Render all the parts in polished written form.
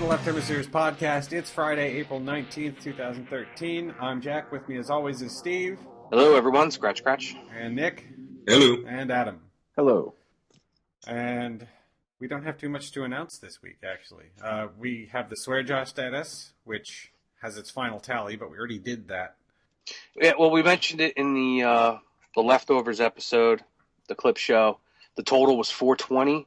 the Left Hemispheres podcast. It's Friday, April 19th, 2013. I'm Jack. With me, as always, is Steve. Hello, everyone. Scratch, scratch. And Nick. Hello. And Adam. Hello. And we don't have too much to announce this week, actually. We have the Swear Jar status, which has its final tally, but we already did that. Yeah, well, we mentioned it in the Leftovers episode, the clip show. The total was $420,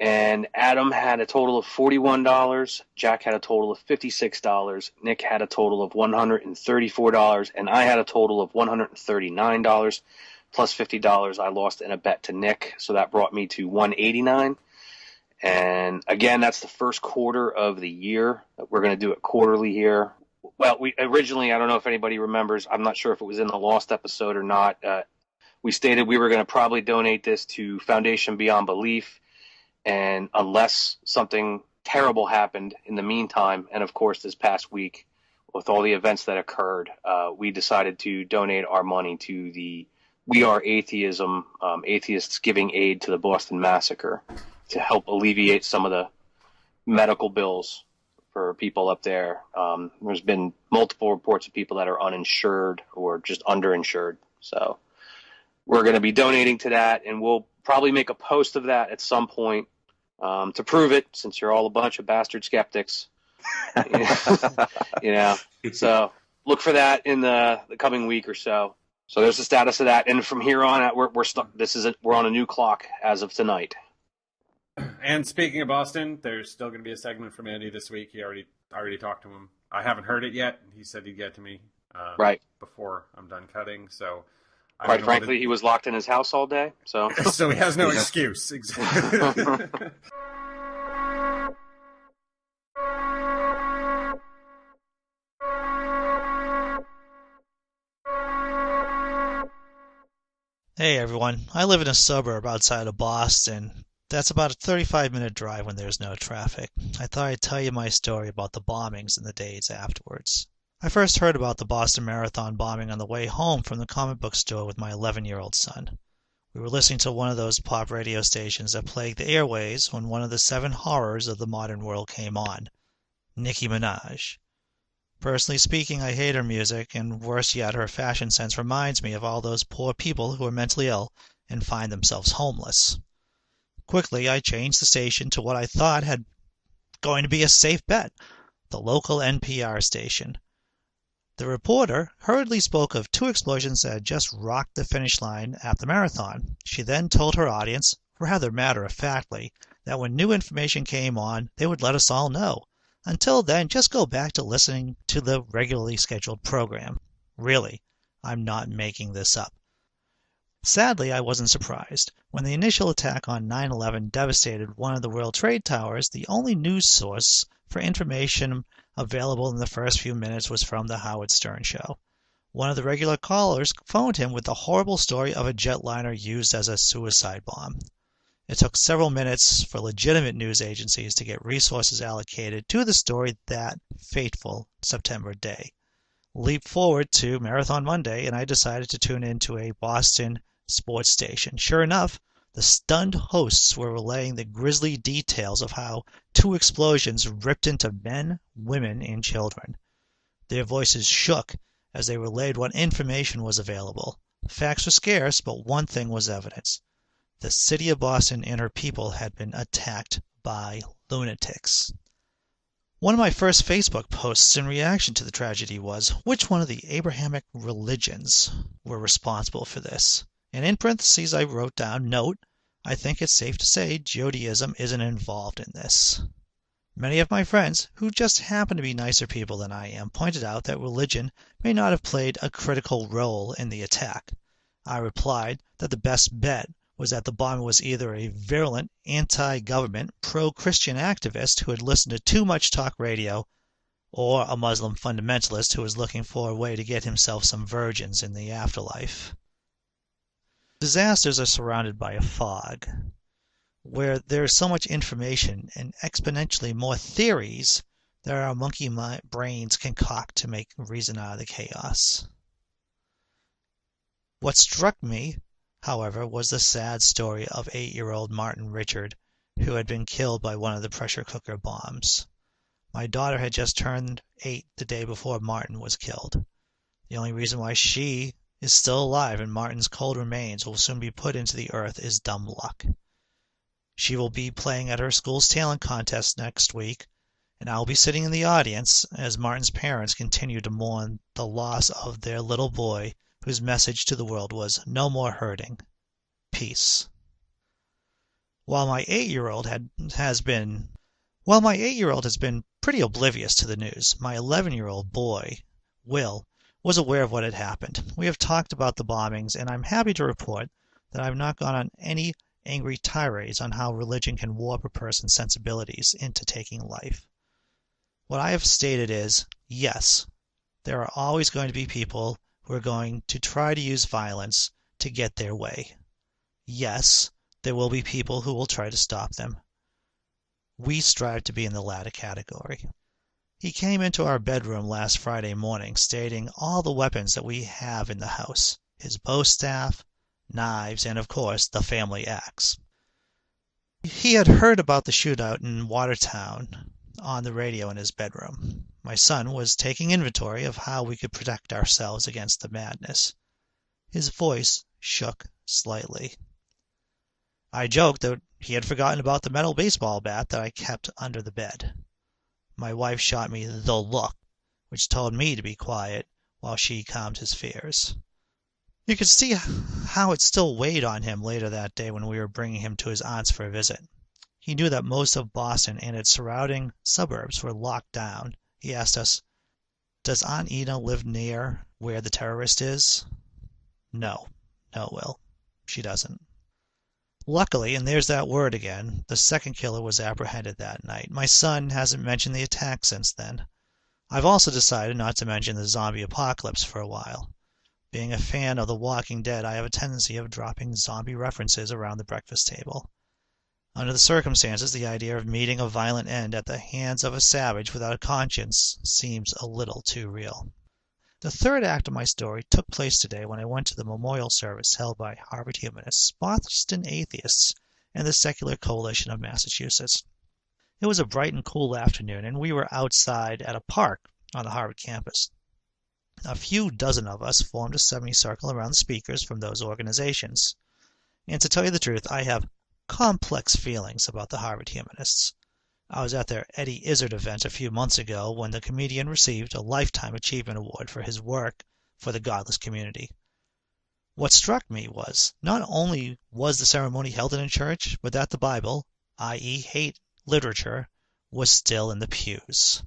and Adam had a total of $41. Jack had a total of $56. Nick had a total of $134, and I had a total of $139 plus $50 I lost in a bet to Nick, so that brought me to $189. And again, that's the first quarter of the year. We're going to do it quarterly here. Well, we originally, I don't know if anybody remembers, I'm not sure if it was in the Lost episode or not. We stated we were going to probably donate this to Foundation Beyond Belief, and unless something terrible happened in the meantime, and of course this past week with all the events that occurred, we decided to donate our money to the We Are Atheism, Atheists Giving Aid to the Boston Massacre, to help alleviate some of the medical bills for people up there. There's been multiple reports of people that are uninsured or just underinsured. So we're going to be donating to that, and we'll probably make a post of that at some point to prove it, since you're all a bunch of bastard skeptics. So look for that in the coming week or so. So there's the status of that, and from here on out, we're stuck. We're on a new clock as of tonight. And speaking of Boston, there's still going to be a segment from Andy this week. I already talked to him. I haven't heard it yet. He said he'd get to me right before I'm done cutting. So, quite frankly, he was locked in his house all day. So, so he has no excuse. Exactly. Hey everyone, I live in a suburb outside of Boston. That's about a 35-minute drive when there's no traffic. I thought I'd tell you my story about the bombings in the days afterwards. I first heard about the Boston Marathon bombing on the way home from the comic book store with my 11-year-old son. We were listening to one of those pop radio stations that plague the airways when one of the 7 horrors of the modern world came on, Nicki Minaj. Personally speaking, I hate her music, and worse yet, her fashion sense reminds me of all those poor people who are mentally ill and find themselves homeless. Quickly, I changed the station to what I thought had going to be a safe bet, the local NPR station. The reporter hurriedly spoke of 2 explosions that had just rocked the finish line at the marathon. She then told her audience, rather matter-of-factly, that when new information came on, they would let us all know. Until then, just go back to listening to the regularly scheduled program. Really, I'm not making this up. Sadly, I wasn't surprised. When the initial attack on 9/11 devastated one of the World Trade Towers, the only news source for information available in the first few minutes was from the Howard Stern show. One of the regular callers phoned him with the horrible story of a jetliner used as a suicide bomb. It took several minutes for legitimate news agencies to get resources allocated to the story that fateful September day. Leap forward to Marathon Monday, and I decided to tune into a Boston sports station. Sure enough, the stunned hosts were relaying the grisly details of how 2 explosions ripped into men, women, and children. Their voices shook as they relayed what information was available. Facts were scarce, but one thing was evidence. The city of Boston and her people had been attacked by lunatics. One of my first Facebook posts in reaction to the tragedy was, which one of the Abrahamic religions were responsible for this? And in parentheses I wrote down, note, I think it's safe to say Judaism isn't involved in this. Many of my friends, who just happen to be nicer people than I am, pointed out that religion may not have played a critical role in the attack. I replied that the best bet was that the bomber was either a virulent, anti-government, pro-Christian activist who had listened to too much talk radio, or a Muslim fundamentalist who was looking for a way to get himself some virgins in the afterlife. Disasters are surrounded by a fog, where there is so much information and exponentially more theories that our monkey brains concoct to make reason out of the chaos. What struck me, however, was the sad story of 8-year-old Martin Richard, who had been killed by one of the pressure cooker bombs. My daughter had just turned 8 the day before Martin was killed. The only reason why she is still alive and Martin's cold remains will soon be put into the earth is dumb luck. She will be playing at her school's talent contest next week, and I will be sitting in the audience as Martin's parents continue to mourn the loss of their little boy, whose message to the world was no more hurting. Peace. While my 8-year-old has been pretty oblivious to the news, my 11-year-old boy, Will, was aware of what had happened. We have talked about the bombings, and I'm happy to report that I've not gone on any angry tirades on how religion can warp a person's sensibilities into taking life. What I have stated is, yes, there are always going to be people who are going to try to use violence to get their way. Yes, there will be people who will try to stop them. We strive to be in the latter category. He came into our bedroom last Friday morning stating all the weapons that we have in the house, his bow staff, knives, and of course the family axe. He had heard about the shootout in Watertown on the radio in his bedroom. My son was taking inventory of how we could protect ourselves against the madness. His voice shook slightly. I joked that he had forgotten about the metal baseball bat that I kept under the bed. My wife shot me the look, which told me to be quiet while she calmed his fears. You could see how it still weighed on him later that day when we were bringing him to his aunt's for a visit. He knew that most of Boston and its surrounding suburbs were locked down. He asked us, "Does Aunt Ina live near where the terrorist is?" No, Will, she doesn't. Luckily, and there's that word again, the second killer was apprehended that night. My son hasn't mentioned the attack since then. I've also decided not to mention the zombie apocalypse for a while. Being a fan of The Walking Dead, I have a tendency of dropping zombie references around the breakfast table. Under the circumstances, the idea of meeting a violent end at the hands of a savage without a conscience seems a little too real. The third act of my story took place today when I went to the memorial service held by Harvard Humanists, Boston Atheists, and the Secular Coalition of Massachusetts. It was a bright and cool afternoon, and we were outside at a park on the Harvard campus. A few dozen of us formed a semicircle around the speakers from those organizations. And to tell you the truth, I have complex feelings about the Harvard Humanists. I was at their Eddie Izzard event a few months ago when the comedian received a Lifetime Achievement Award for his work for the godless community. What struck me was, not only was the ceremony held in a church, but that the Bible, i.e. hate literature, was still in the pews.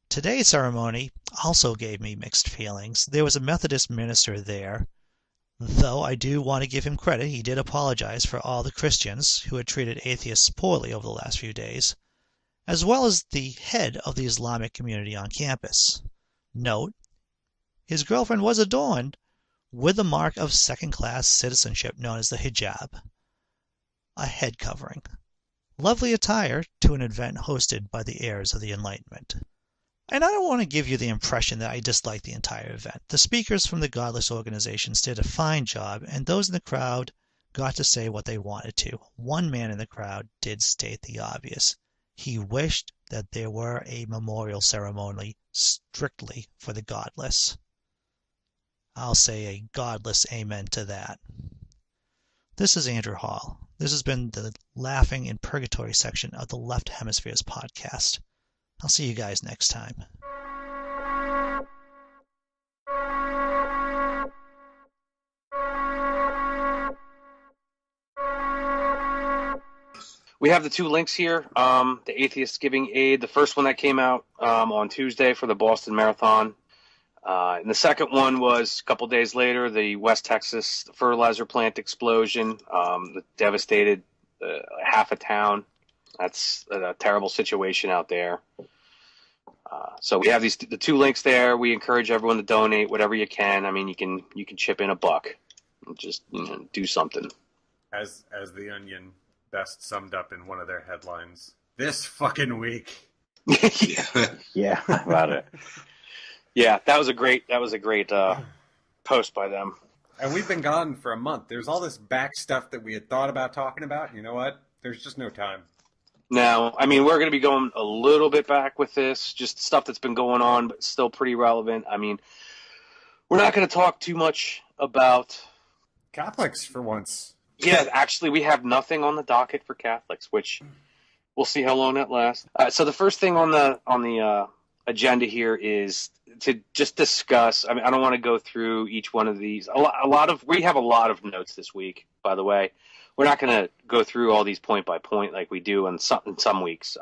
Today's ceremony also gave me mixed feelings. There was a Methodist minister there, though I do want to give him credit. He did apologize for all the Christians who had treated atheists poorly over the last few days, as well as the head of the Islamic community on campus. Note, his girlfriend was adorned with the mark of second-class citizenship known as the hijab, a head covering. Lovely attire to an event hosted by the heirs of the Enlightenment. And I don't want to give you the impression that I dislike the entire event. The speakers from the godless organizations did a fine job, and those in the crowd got to say what they wanted to. One man in the crowd did state the obvious. He wished that there were a memorial ceremony strictly for the godless. I'll say a godless amen to that. This is Andrew Hall. This has been the Laughing in Purgatory section of the Left Hemispheres podcast. I'll see you guys next time. We have the two links here. The Atheists Giving Aid, the first one that came out on Tuesday for the Boston Marathon. And the second one was a couple days later, the West Texas fertilizer plant explosion that devastated half a town. That's a terrible situation out there. So we have the two links there. We encourage everyone to donate whatever you can. I mean, you can chip in $1. Just do something. As the Onion best summed up in one of their headlines, this fucking week. Yeah, about it. Yeah, that was a great post by them. And we've been gone for a month. There's all this back stuff that we had thought about talking about. You know what? There's just no time. Now, I mean, we're going to be going a little bit back with this, just stuff that's been going on, but still pretty relevant. I mean, we're not going to talk too much about Catholics for once. Yeah, actually, we have nothing on the docket for Catholics, which we'll see how long that lasts. So the first thing on the agenda here is to just discuss. I mean, I don't want to go through each one of these. We have a lot of notes this week, by the way. We're not going to go through all these point by point like we do in some weeks.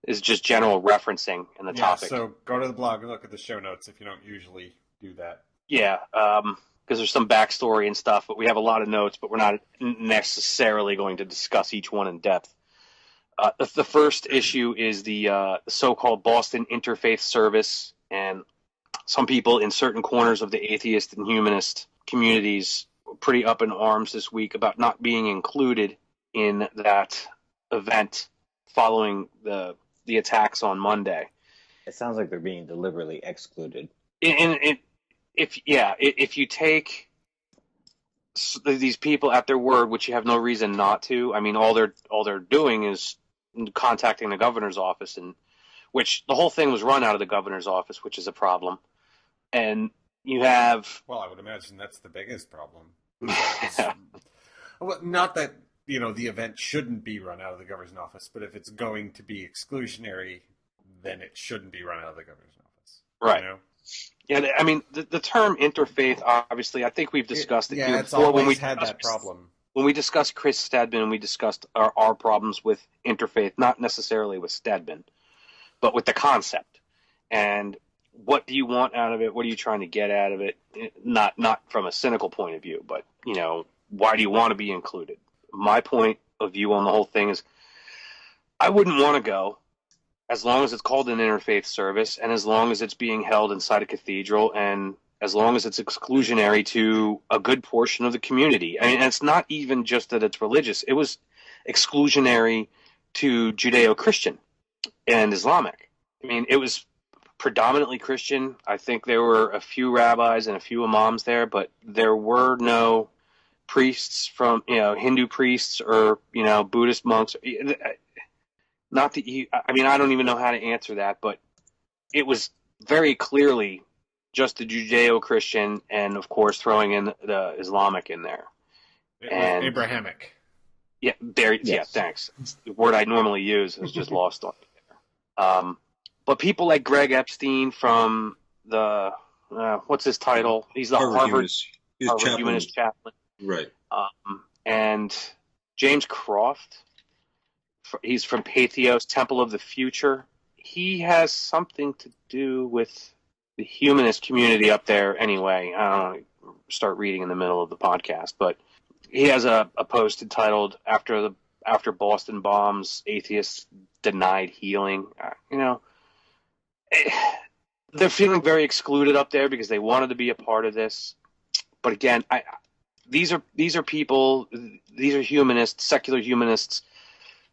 It's just general referencing in the topic. So go to the blog and look at the show notes if you don't usually do that. Yeah, because there's some backstory and stuff, but we have a lot of notes, but we're not necessarily going to discuss each one in depth. The first issue is the so-called Boston Interfaith Service, and some people in certain corners of the atheist and humanist communities were pretty up in arms this week about not being included in that event following the attacks on Monday. It sounds like they're being deliberately excluded. If you take these people at their word, which you have no reason not to, I mean, all they're doing is contacting the governor's office, and which the whole thing was run out of the governor's office, which is a problem. And you have, well, I would imagine that's the biggest problem. Well, not that the event shouldn't be run out of the governor's office, but if it's going to be exclusionary, then it shouldn't be run out of the governor's office, right? Yeah, I mean, the term interfaith, obviously, I think we've discussed it here it's before always had that problem. When we discussed Chris Stedman, we discussed our problems with interfaith, not necessarily with Stedman, but with the concept. And what do you want out of it? What are you trying to get out of it? Not from a cynical point of view, but, why do you want to be included? My point of view on the whole thing is I wouldn't want to go, as long as it's called an interfaith service, and as long as it's being held inside a cathedral, and as long as it's exclusionary to a good portion of the community. I mean, it's not even just that it's religious. It was exclusionary to Judeo-Christian and Islamic. I mean, it was predominantly Christian. I think there were a few rabbis and a few imams there, but there were no priests from, Hindu priests or, Buddhist monks. Not that I don't even know how to answer that, but it was very clearly just the Judeo-Christian, and of course throwing in the Islamic in there. And Abrahamic. Yeah, there. Yes. Yeah, thanks. It's the word I normally use is just lost on me there. But people like Greg Epstein from the what's his title? He's the Harvard Humanist chaplain. Right. And James Croft. He's from Patheos, Temple of the Future. He has something to do with the humanist community up there anyway. I don't know, start reading in the middle of the podcast, but he has a post entitled After Boston Bombs, Atheists Denied Healing. They're feeling very excluded up there because they wanted to be a part of this. But again, these are people, these are humanists, secular humanists,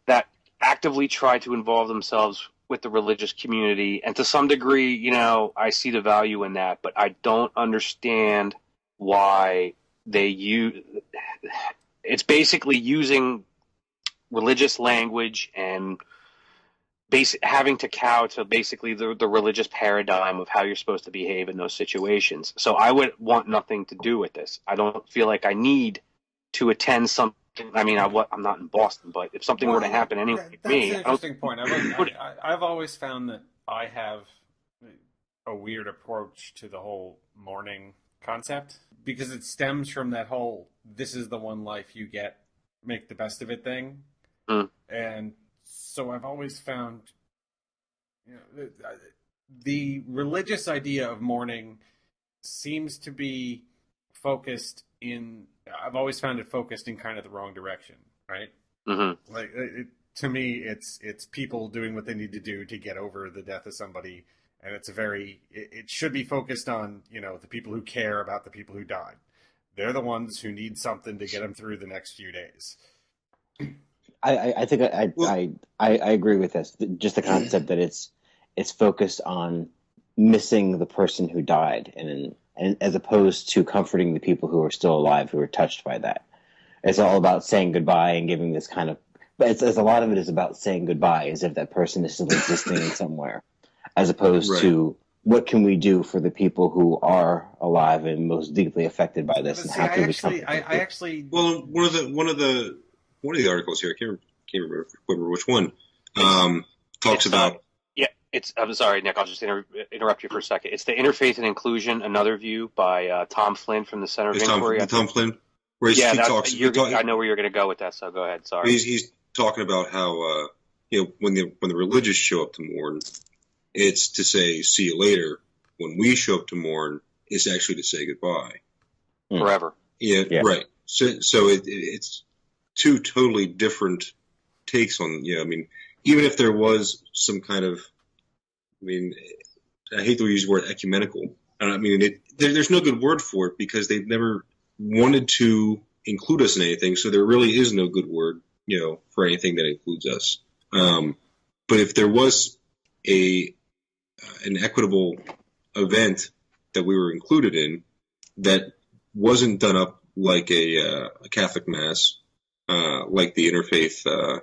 that actively try to involve themselves with the religious community. And to some degree, I see the value in that, but I don't understand why it's basically using religious language and having to cow to basically the religious paradigm of how you're supposed to behave in those situations. So I would want nothing to do with this. I don't feel like I need to attend something. I mean, I'm not in Boston, but if something were to happen anyway, that's an interesting point. I've always found that I have a weird approach to the whole mourning concept because it stems from that whole "this is the one life you get, make the best of it" thing, and so I've always found, the religious idea of mourning seems to be focused in. I've always found it focused in kind of the wrong direction, right? Mm-hmm. Like to me, it's people doing what they need to do to get over the death of somebody, and it should be focused on the people who care about the people who died. They're the ones who need something to get them through the next few days. I think I agree with this. Just the concept that it's focused on missing the person who died, and as opposed to comforting the people who are still alive who are touched by that. It's all about saying goodbye and giving this kind of But it's a lot of it is about saying goodbye, as if that person is still existing somewhere, as opposed to what can we do for the people who are alive and most deeply affected by this, and how can we comfort them? Well, one of the articles here, I can't remember which one, talks about. I'm sorry, Nick. I'll just interrupt you for a second. It's the Interfaith and Inclusion, Another View by Tom Flynn from the Center of Inquiry. Tom Flynn. Where he talks. I know where you're going to go with that, so go ahead. Sorry. He's talking about how when the religious show up to mourn, it's to say see you later. When we show up to mourn, it's actually to say goodbye forever. Yeah, right. So it's two totally different takes on. I mean, even if there was some kind of, I hate to use the word ecumenical. I mean, there's no good word for it because they've never wanted to include us in anything. So there really is no good word, for anything that includes us. But if there was an equitable event that we were included in that wasn't done up like a Catholic Mass, like the interfaith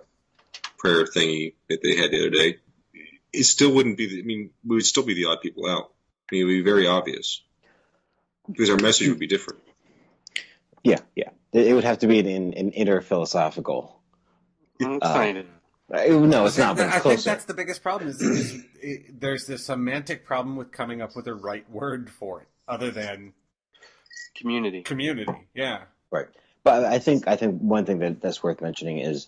prayer thingy that they had the other day, it still wouldn't be. We would still be the odd people out. It would be very obvious because our message would be different. Yeah. It would have to be an interphilosophical. No, it's not. But it's I closer. think that's the biggest problem. Is there's this semantic problem with coming up with a right word for it, other than community. Yeah. Right. But I think one thing that's worth mentioning is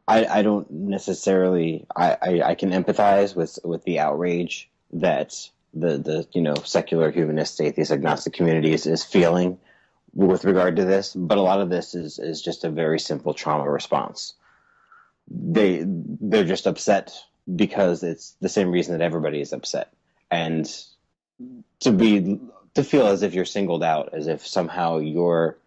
I don't necessarily I can empathize with the outrage that the secular humanist atheist agnostic community is feeling with regard to this, but a lot of this is just a very simple trauma response. They're just upset because it's the same reason that everybody is upset, and to feel as if you're singled out, as if somehow your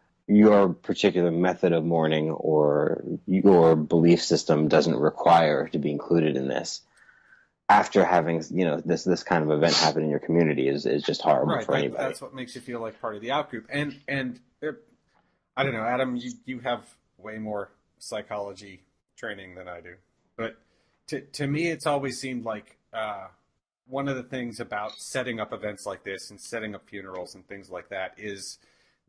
particular method of mourning or your belief system doesn't require to be included in this. After having this kind of event happen in your community is just horrible for anybody. That's what makes you feel like part of the outgroup. And I don't know, Adam, you have way more psychology training than I do, but to me, it's always seemed like one of the things about setting up events like this and setting up funerals and things like that is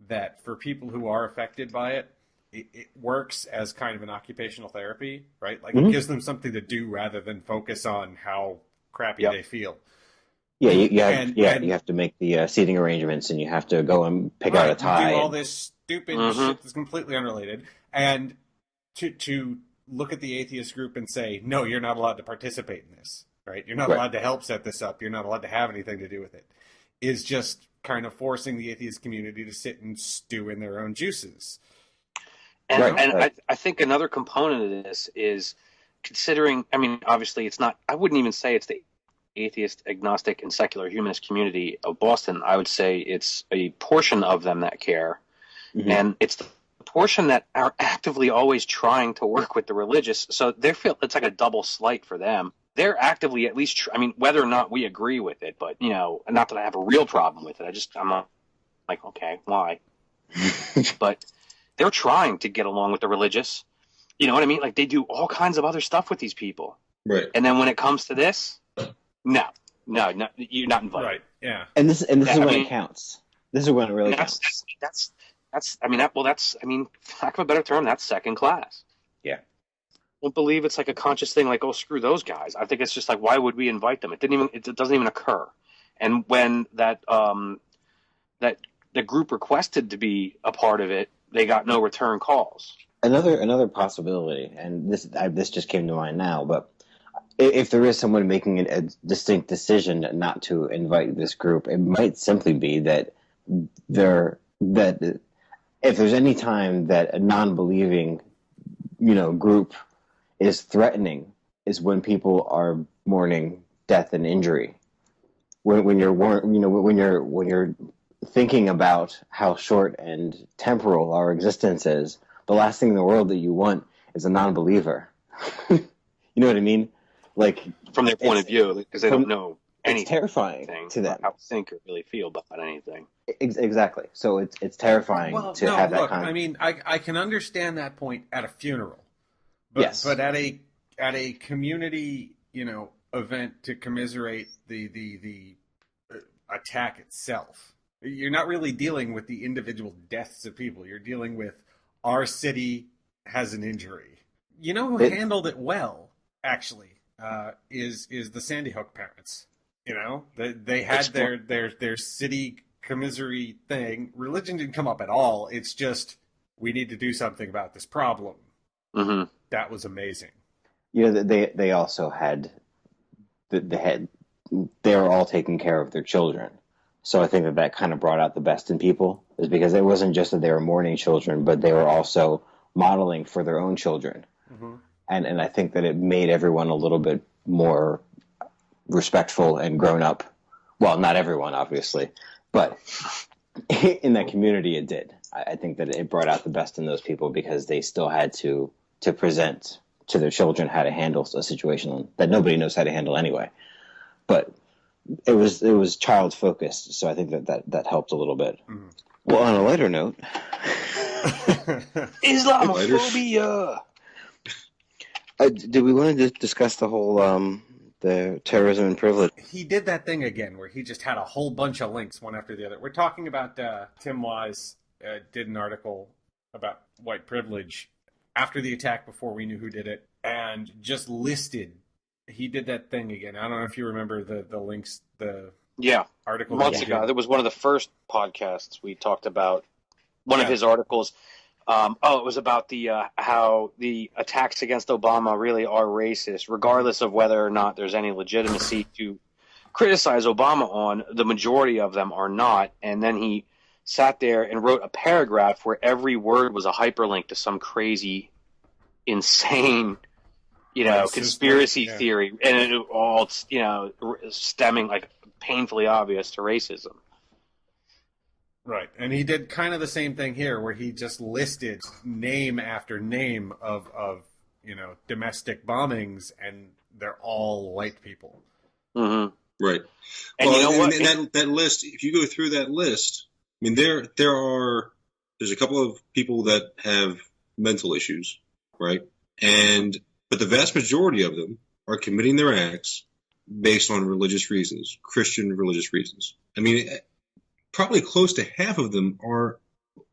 that for people who are affected by it, it works as kind of an occupational therapy, right? Like it gives them something to do rather than focus on how crappy they feel. Yeah, you have to make the seating arrangements, and you have to go and pick out a tie. You do all this stupid shit that's completely unrelated, and to look at the atheist group and say, no, you're not allowed to participate in this, right? You're not allowed to help set this up. You're not allowed to have anything to do with it. Is just kind of forcing the atheist community to sit and stew in their own juices. And I think another component of this is considering, obviously it's not, I wouldn't even say it's the atheist, agnostic, and secular humanist community of Boston. I would say it's a portion of them that care. Mm-hmm. And it's the portion that are actively always trying to work with the religious. So they feel it's like a double slight for them. They're actively at least, whether or not we agree with it, but, not that I have a real problem with it. I'm not like, okay, why? But they're trying to get along with the religious. You know what I mean? Like they do all kinds of other stuff with these people. Right. And then when it comes to this, no, you're not invited. Right. Yeah. And this is when it counts. This is when it really counts. That's lack of a better term, that's second class. Yeah. I don't believe it's like a conscious thing like, oh, screw those guys. I think it's just like, why would we invite them? It doesn't even occur. And when that the group requested to be a part of it, they got no return calls. Another possibility, and this just came to mind now, but if there is someone making a distinct decision not to invite this group, it might simply be that if there's any time that a non-believing, group is threatening, is when people are mourning death and injury. When you're thinking about how short and temporal our existence is, the last thing in the world that you want is a non-believer. You know what I mean? Like from their point of view, because they don't know anything. It's terrifying to them. How to think or really feel about anything. Exactly. So it's terrifying to have that kind of... I can understand that point at a funeral, But at a community, event to commiserate the attack itself, you're not really dealing with the individual deaths of people. You're dealing with our city has an injury. You know who handled it well, actually, is the Sandy Hook parents. They had their city commiserate thing. Religion didn't come up at all. It's just, we need to do something about this problem. Mm-hmm. That was amazing. They also had they were all taking care of their children. So I think that kind of brought out the best in people, is because it wasn't just that they were mourning children, but they were also modeling for their own children. Mm-hmm. And I think that it made everyone a little bit more respectful and grown up. Well, not everyone, obviously, but in that community it did. I think that it brought out the best in those people, because they still had to present to their children how to handle a situation that nobody knows how to handle anyway. But it was child focused, so I think that helped a little bit. Mm-hmm. Well, on a lighter note, Islamophobia. Do we want to discuss the whole the terrorism and privilege? He did that thing again where he just had a whole bunch of links one after the other. We're talking about Tim Wise did an article about white privilege after the attack, before we knew who did it, and just listed. He did that thing again. I don't know if you remember the links, the article. Months ago. That was one of the first podcasts we talked about. One of his articles. It was about the how the attacks against Obama really are racist, regardless of whether or not there's any legitimacy to criticize Obama on. The majority of them are not. And then he sat there and wrote a paragraph where every word was a hyperlink to some crazy, insane, conspiracy theory, and it all, stemming, like, painfully obvious to racism. Right, and he did kind of the same thing here, where he just listed name after name of domestic bombings, and they're all white people. Mm-hmm. Right. And well, you know what? And that list, if you go through that list, I mean, there's a couple of people that have mental issues, right? But the vast majority of them are committing their acts based on religious reasons, Christian religious reasons. I mean, probably close to half of them are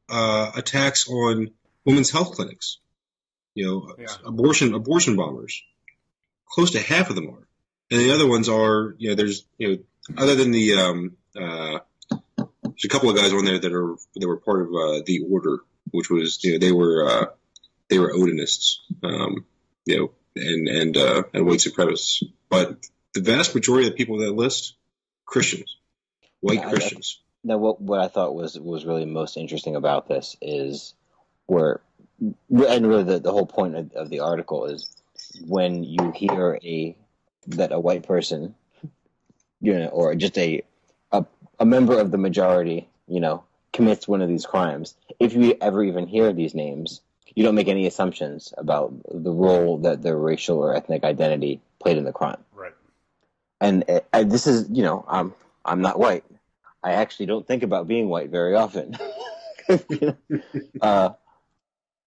attacks on women's health clinics, abortion bombers. Close to half of them are. And the other ones are, other than there's a couple of guys on there that were part of the Order, which was, they were Odinists, and white supremacists. But the vast majority of the people on that list, Christians, white Christians. Now, what I thought was really most interesting about this is and really the whole point of the article is when you hear that a white person, or just a member of the majority, commits one of these crimes. If you ever even hear these names, you don't make any assumptions about the role that their racial or ethnic identity played in the crime. Right. And this is, I'm not white. I actually don't think about being white very often.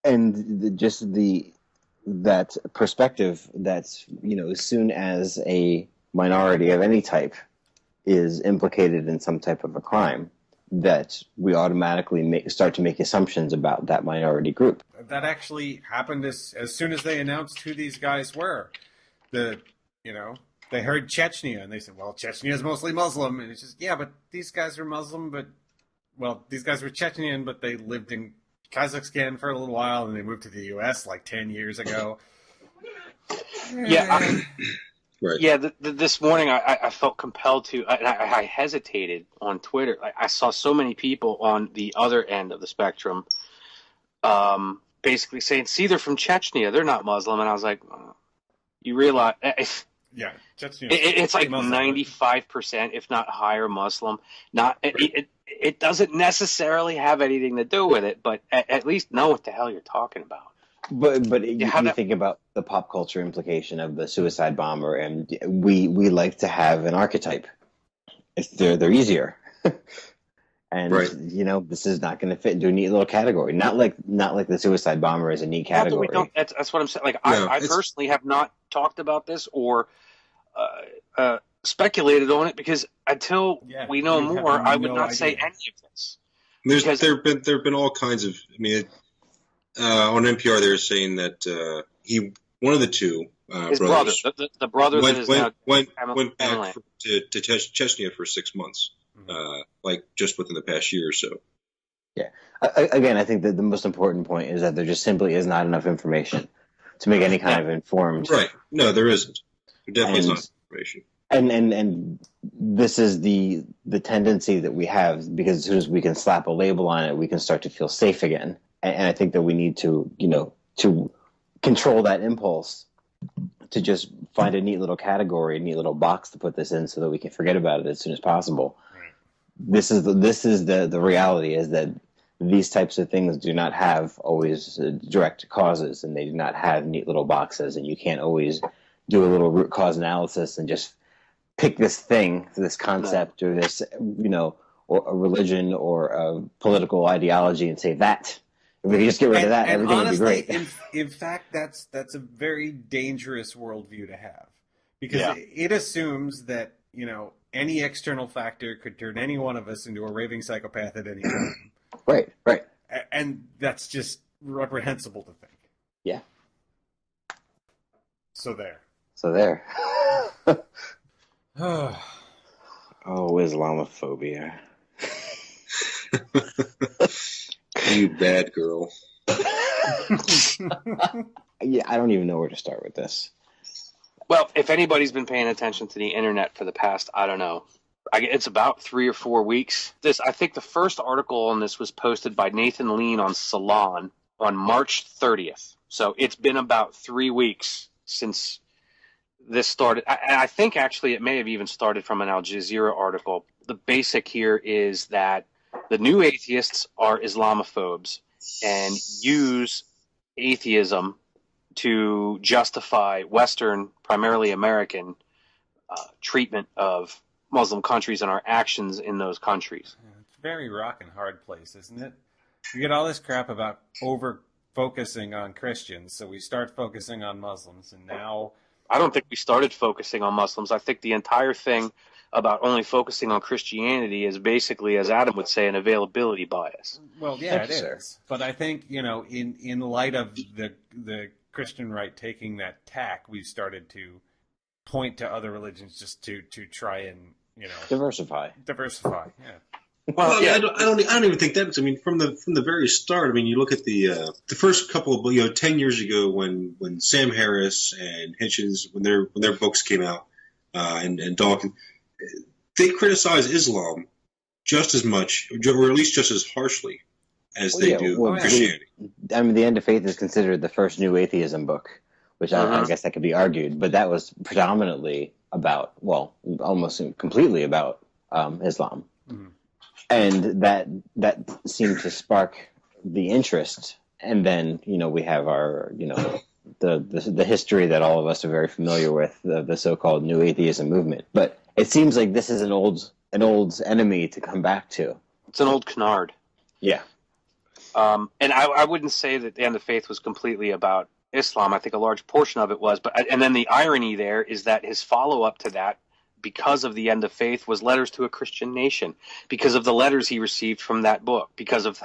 And just that perspective that's, as soon as a minority of any type is implicated in some type of a crime, that we automatically start to make assumptions about that minority group. That actually happened as soon as they announced who these guys were. They heard Chechnya, and they said, well, Chechnya is mostly Muslim. And it's just, yeah, but these guys are Muslim, these guys were Chechnyan, but they lived in Kazakhstan for a little while, and they moved to the U.S. like 10 years ago. Yeah. Right. Yeah, this morning I felt compelled to, I hesitated on Twitter. I saw so many people on the other end of the spectrum basically saying, see, they're from Chechnya, they're not Muslim. And I was like, you realize... Yeah, Chechnya. It's like 95%, if not higher, Muslim. It doesn't necessarily have anything to do with it, but at least know what the hell you're talking about. But you think about the pop culture implication of the suicide bomber, and we like to have an archetype. They're easier, And Right. this is not going to fit into a neat little category. Not like the suicide bomber is a neat Not that we category. don't. That's what I'm saying. Like No, I it's- personally have not talked about this or speculated on it because until we know you have more, I would no not say idea. any of this. There's there've been all kinds of. I mean, on NPR they're saying that one of the two His brother, brothers, the brother that is now went Family back Land. to Chechnya for 6 months, like just within the past year or so. Yeah. Again, I think that the most important point is that there just simply is not enough information to make any kind of informed. Right? No, there isn't. There definitely is And- not information. And this is the tendency that we have, because as soon as we can slap a label on it, we can start to feel safe again. And I think that we need to to control that impulse to just find a neat little category, a neat little box to put this in, so that we can forget about it as soon as possible. Right. This is the reality, is that these types of things do not have always direct causes, and they do not have neat little boxes, and you can't always do a little root cause analysis and just pick this thing, this concept, or this, or a religion or a political ideology and say that. If we could just get rid of that, everything honestly, would be great. in fact, that's a very dangerous worldview to have, because Yeah. it assumes that any external factor could turn any one of us into a raving psychopath at any time, Right. and that's just reprehensible to think. Yeah. So there. So there. Oh, Oh, Islamophobia. You bad girl. Yeah, I don't even know where to start with this. Well, if anybody's been paying attention to the internet for the past, I don't know, it's about 3 or 4 weeks. I think the first article on this was posted by Nathan Lean on Salon on March 30th. So it's been about 3 weeks since this started. I think actually it may have even started from an Al Jazeera article. The basic here is that the new atheists are Islamophobes and use atheism to justify Western, primarily American, treatment of Muslim countries and our actions in those countries. it's a very rock and hard place, isn't it? We get all this crap about over focusing on Christians, so we start focusing on Muslims, and now I don't think we started focusing on Muslims. I think the entire thing about only focusing on Christianity is basically, as Adam would say, an availability bias. well, yeah, Thank it you, sir. is. But I think in light of the Christian right taking that tack, we've started to point to other religions just to try and Diversify. diversify. Yeah. Well, yeah. I don't even think that. I mean, from the very start. I mean, you look at the first couple of 10 years ago when Sam Harris and Hitchens when their books came out and Dawkins, they criticized Islam just as much, or at least just as harshly as they do Christianity. I mean, The End of Faith is considered the first new atheism book, which I guess that could be argued, but that was predominantly about, well, almost completely about Islam. Mm-hmm. And that seemed to spark the interest. And then, we have our, the history that all of us are very familiar with, the so-called New Atheism movement. But it seems like this is an old enemy to come back to. It's an old canard. Yeah. And I wouldn't say that The End of Faith was completely about Islam. I think a large portion of it was. And then the irony there is that his follow-up to that, because of The End of Faith, was Letters to a Christian Nation, because of the letters he received from that book, because of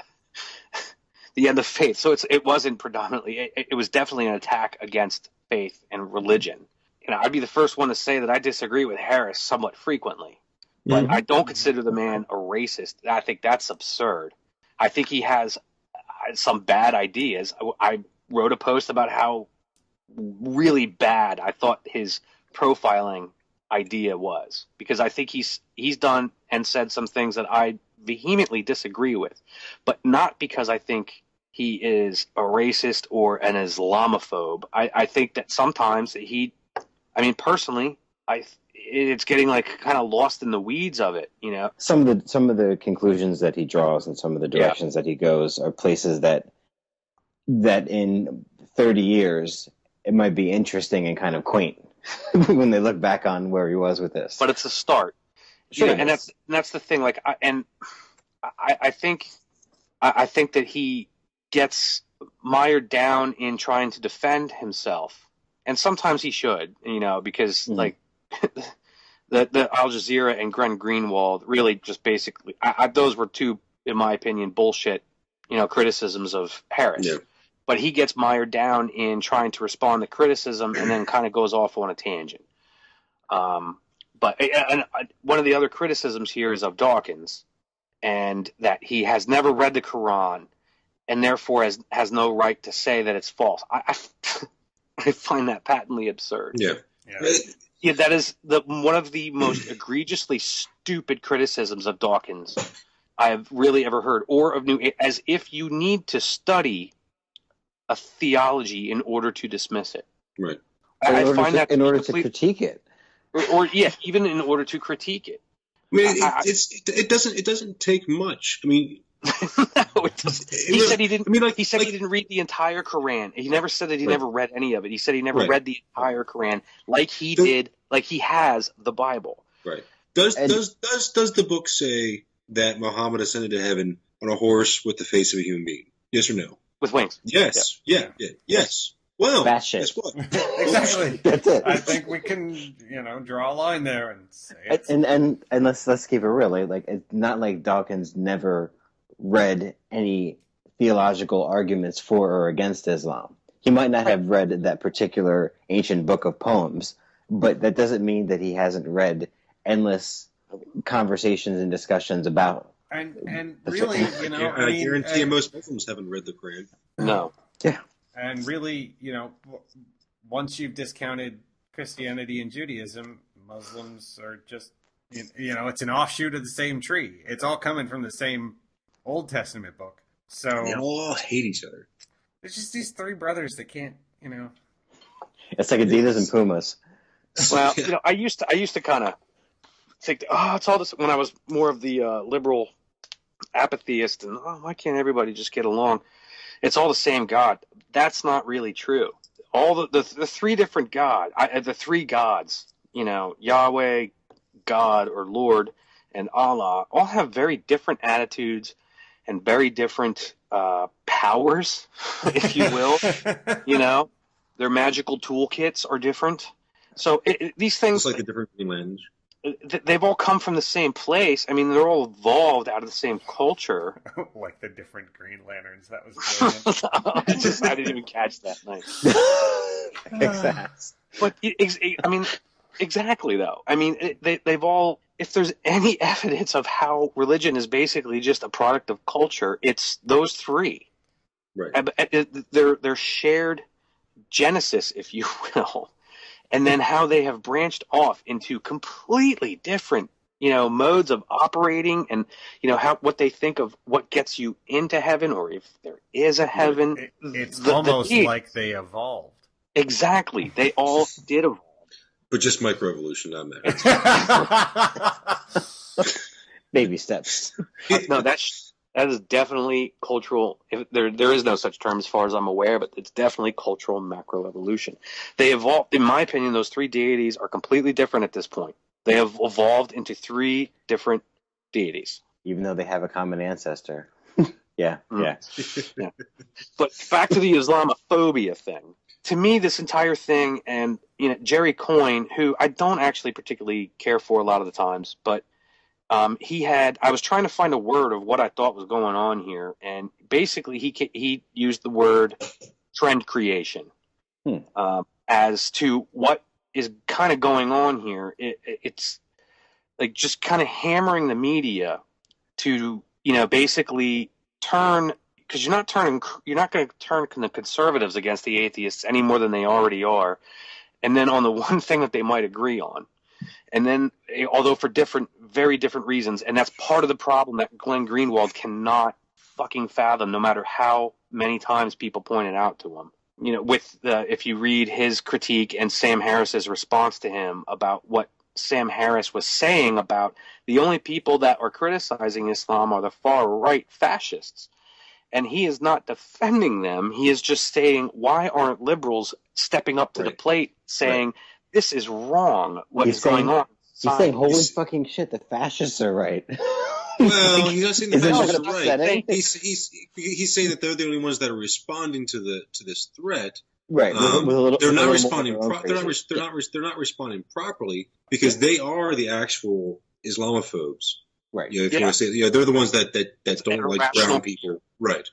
The End of Faith. So it wasn't predominantly, it was definitely an attack against faith and religion. I'd be the first one to say that I disagree with Harris somewhat frequently, but I don't consider the man a racist. I think that's absurd. I think he has some bad ideas. I wrote a post about how really bad I thought his profiling idea was, because I think he's done and said some things that I vehemently disagree with, but not because I think he is a racist or an Islamophobe. I think that sometimes personally, it's getting like kind of lost in the weeds of it, Some of the conclusions that he draws and some of the directions that he goes are places that in 30 years it might be interesting and kind of quaint when they look back on where he was with this. But it's a start. Sure, and that's the thing. Like, I think that he gets mired down in trying to defend himself, and sometimes he should, because like the Al Jazeera and Glenn Greenwald really just basically those were two, in my opinion, bullshit, criticisms of Harris. Yeah. But he gets mired down in trying to respond to criticism and then kind of goes off on a tangent. But one of the other criticisms here is of Dawkins, and that he has never read the Quran and therefore has no right to say that it's false. I find that patently absurd. Yeah. Yeah, that is one of the most egregiously stupid criticisms of Dawkins I have really ever heard, or of as if you need to study a theology in order to dismiss it. Right. I find that in order to critique it, or even in order to critique it. I mean, it doesn't take much. I mean, no, it doesn't. He said he didn't. I mean, he didn't read the entire Quran. He never said that he never read any of it. He said he never read the entire Quran, like he did, like he has the Bible. Right. Does the book say that Muhammad ascended to heaven on a horse with the face of a human being? Yes or no? With wings. Yes. Yeah. Yes. Well, guess what? Exactly. That's it. I think we can, draw a line there and say it. And let's keep it real. Like it's not like Dawkins never read any theological arguments for or against Islam. He might not have read that particular ancient book of poems, but that doesn't mean that he hasn't read endless conversations and discussions about. And really, I guarantee most Muslims haven't read the Quran. No. Yeah. And really, once you've discounted Christianity and Judaism, Muslims are just, it's an offshoot of the same tree. It's all coming from the same Old Testament book. So they all hate each other. There's just these three brothers that can't, It's like Adidas and Pumas. Well, I used to kind of think, it's all this when I was more of the liberal apatheist, and why can't everybody just get along? It's all the same God. That's not really true. All the three different the three gods, Yahweh, God or Lord, and Allah, all have very different attitudes and very different powers, if you will. Their magical toolkits are different. So these things, it's like a different language. They've all come from the same place. I mean, they're all evolved out of the same culture. Like the different Green Lanterns. That was brilliant. I didn't even catch that. Nice. But I mean, exactly though. I mean, they've all. If there's any evidence of how religion is basically just a product of culture, it's those three. Right. Their shared genesis, if you will. And then how they have branched off into completely different, modes of operating, and what they think of what gets you into heaven, or if there is a heaven. It's almost like they evolved. Exactly, they all did evolve, but just microevolution, not that. Baby steps. No, that is definitely cultural. There is no such term as far as I'm aware, but it's definitely cultural macroevolution. They evolved, in my opinion, those three deities are completely different at this point. They have evolved into three different deities. Even though they have a common ancestor. Yeah. But back to the Islamophobia thing. To me, this entire thing, and Jerry Coyne, who I don't actually particularly care for a lot of the times, but I was trying to find a word of what I thought was going on here, and basically he used the word trend creation as to what is kind of going on here. It's like just kind of hammering the media to basically turn, because you're not going to turn the conservatives against the atheists any more than they already are, and then on the one thing that they might agree on. And then, although for very different reasons, and that's part of the problem that Glenn Greenwald cannot fucking fathom, no matter how many times people point it out to him. If you read his critique and Sam Harris's response to him about what Sam Harris was saying about the only people that are criticizing Islam are the far-right fascists. And he is not defending them. He is just stating, why aren't liberals stepping up to the plate saying, this is wrong, what is going on? He's saying, holy fucking shit, the fascists are right. Well, he's not saying the Is it fascists not are right. upsetting? He's saying that they're the only ones that are responding to this threat. Right, with a little, They're with a not little more of responding. their own They're not responding properly because they are the actual Islamophobes. Right. You know, if you want to say, they're the ones that don't like irrational brown people. Right.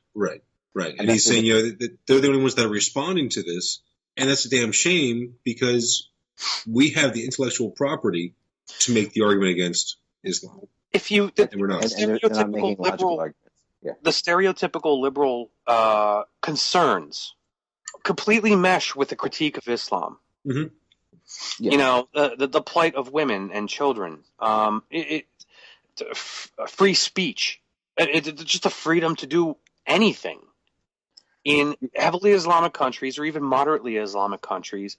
And And he's that's saying, that they're the only ones that are responding to this, and that's a damn shame because we have the intellectual property to make the argument against Islam. And we're not. and they're not making logical arguments. Yeah. the stereotypical liberal concerns completely mesh with the critique of Islam. Mm-hmm. Yeah. You know, the plight of women and children, free speech, it's just a freedom to do anything. In heavily Islamic countries or even moderately Islamic countries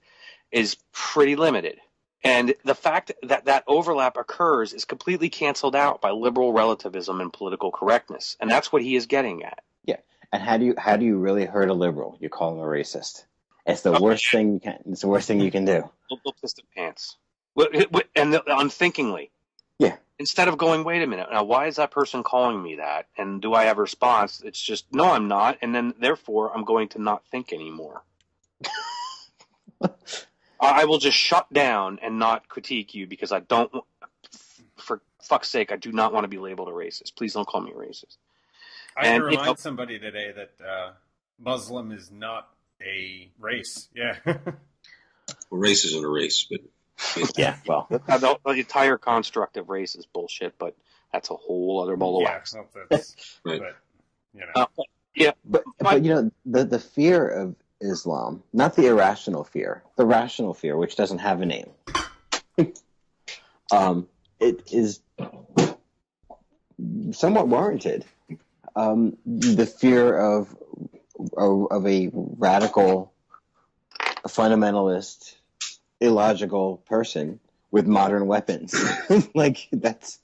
is pretty limited. And the fact that that overlap occurs is completely canceled out by liberal relativism and political correctness. And that's what he is getting at. Yeah. And how do you really hurt a liberal? You call him a racist. It's the worst thing you can. It's the worst thing you can do. They'll piss their pants. And unthinkingly. Yeah. Instead of going, wait a minute, now why is that person calling me that? And do I have a response? It's just, no, I'm not. And then, therefore, I'm going to not think anymore. I will just shut down and not critique you because I don't, for fuck's sake, I do not want to be labeled a racist. Please don't call me a racist. I had to remind somebody today that Muslim is not a race. Yeah. Well, race isn't a race, but... Yeah, well, the entire construct of race is bullshit, but that's a whole other ball of wax. Well, that's, right. But, you know. But you know, the fear of Islam, not the irrational fear, the rational fear, which doesn't have a name. It is somewhat warranted. The fear of a radical, fundamentalist, illogical person with modern weapons. Like that's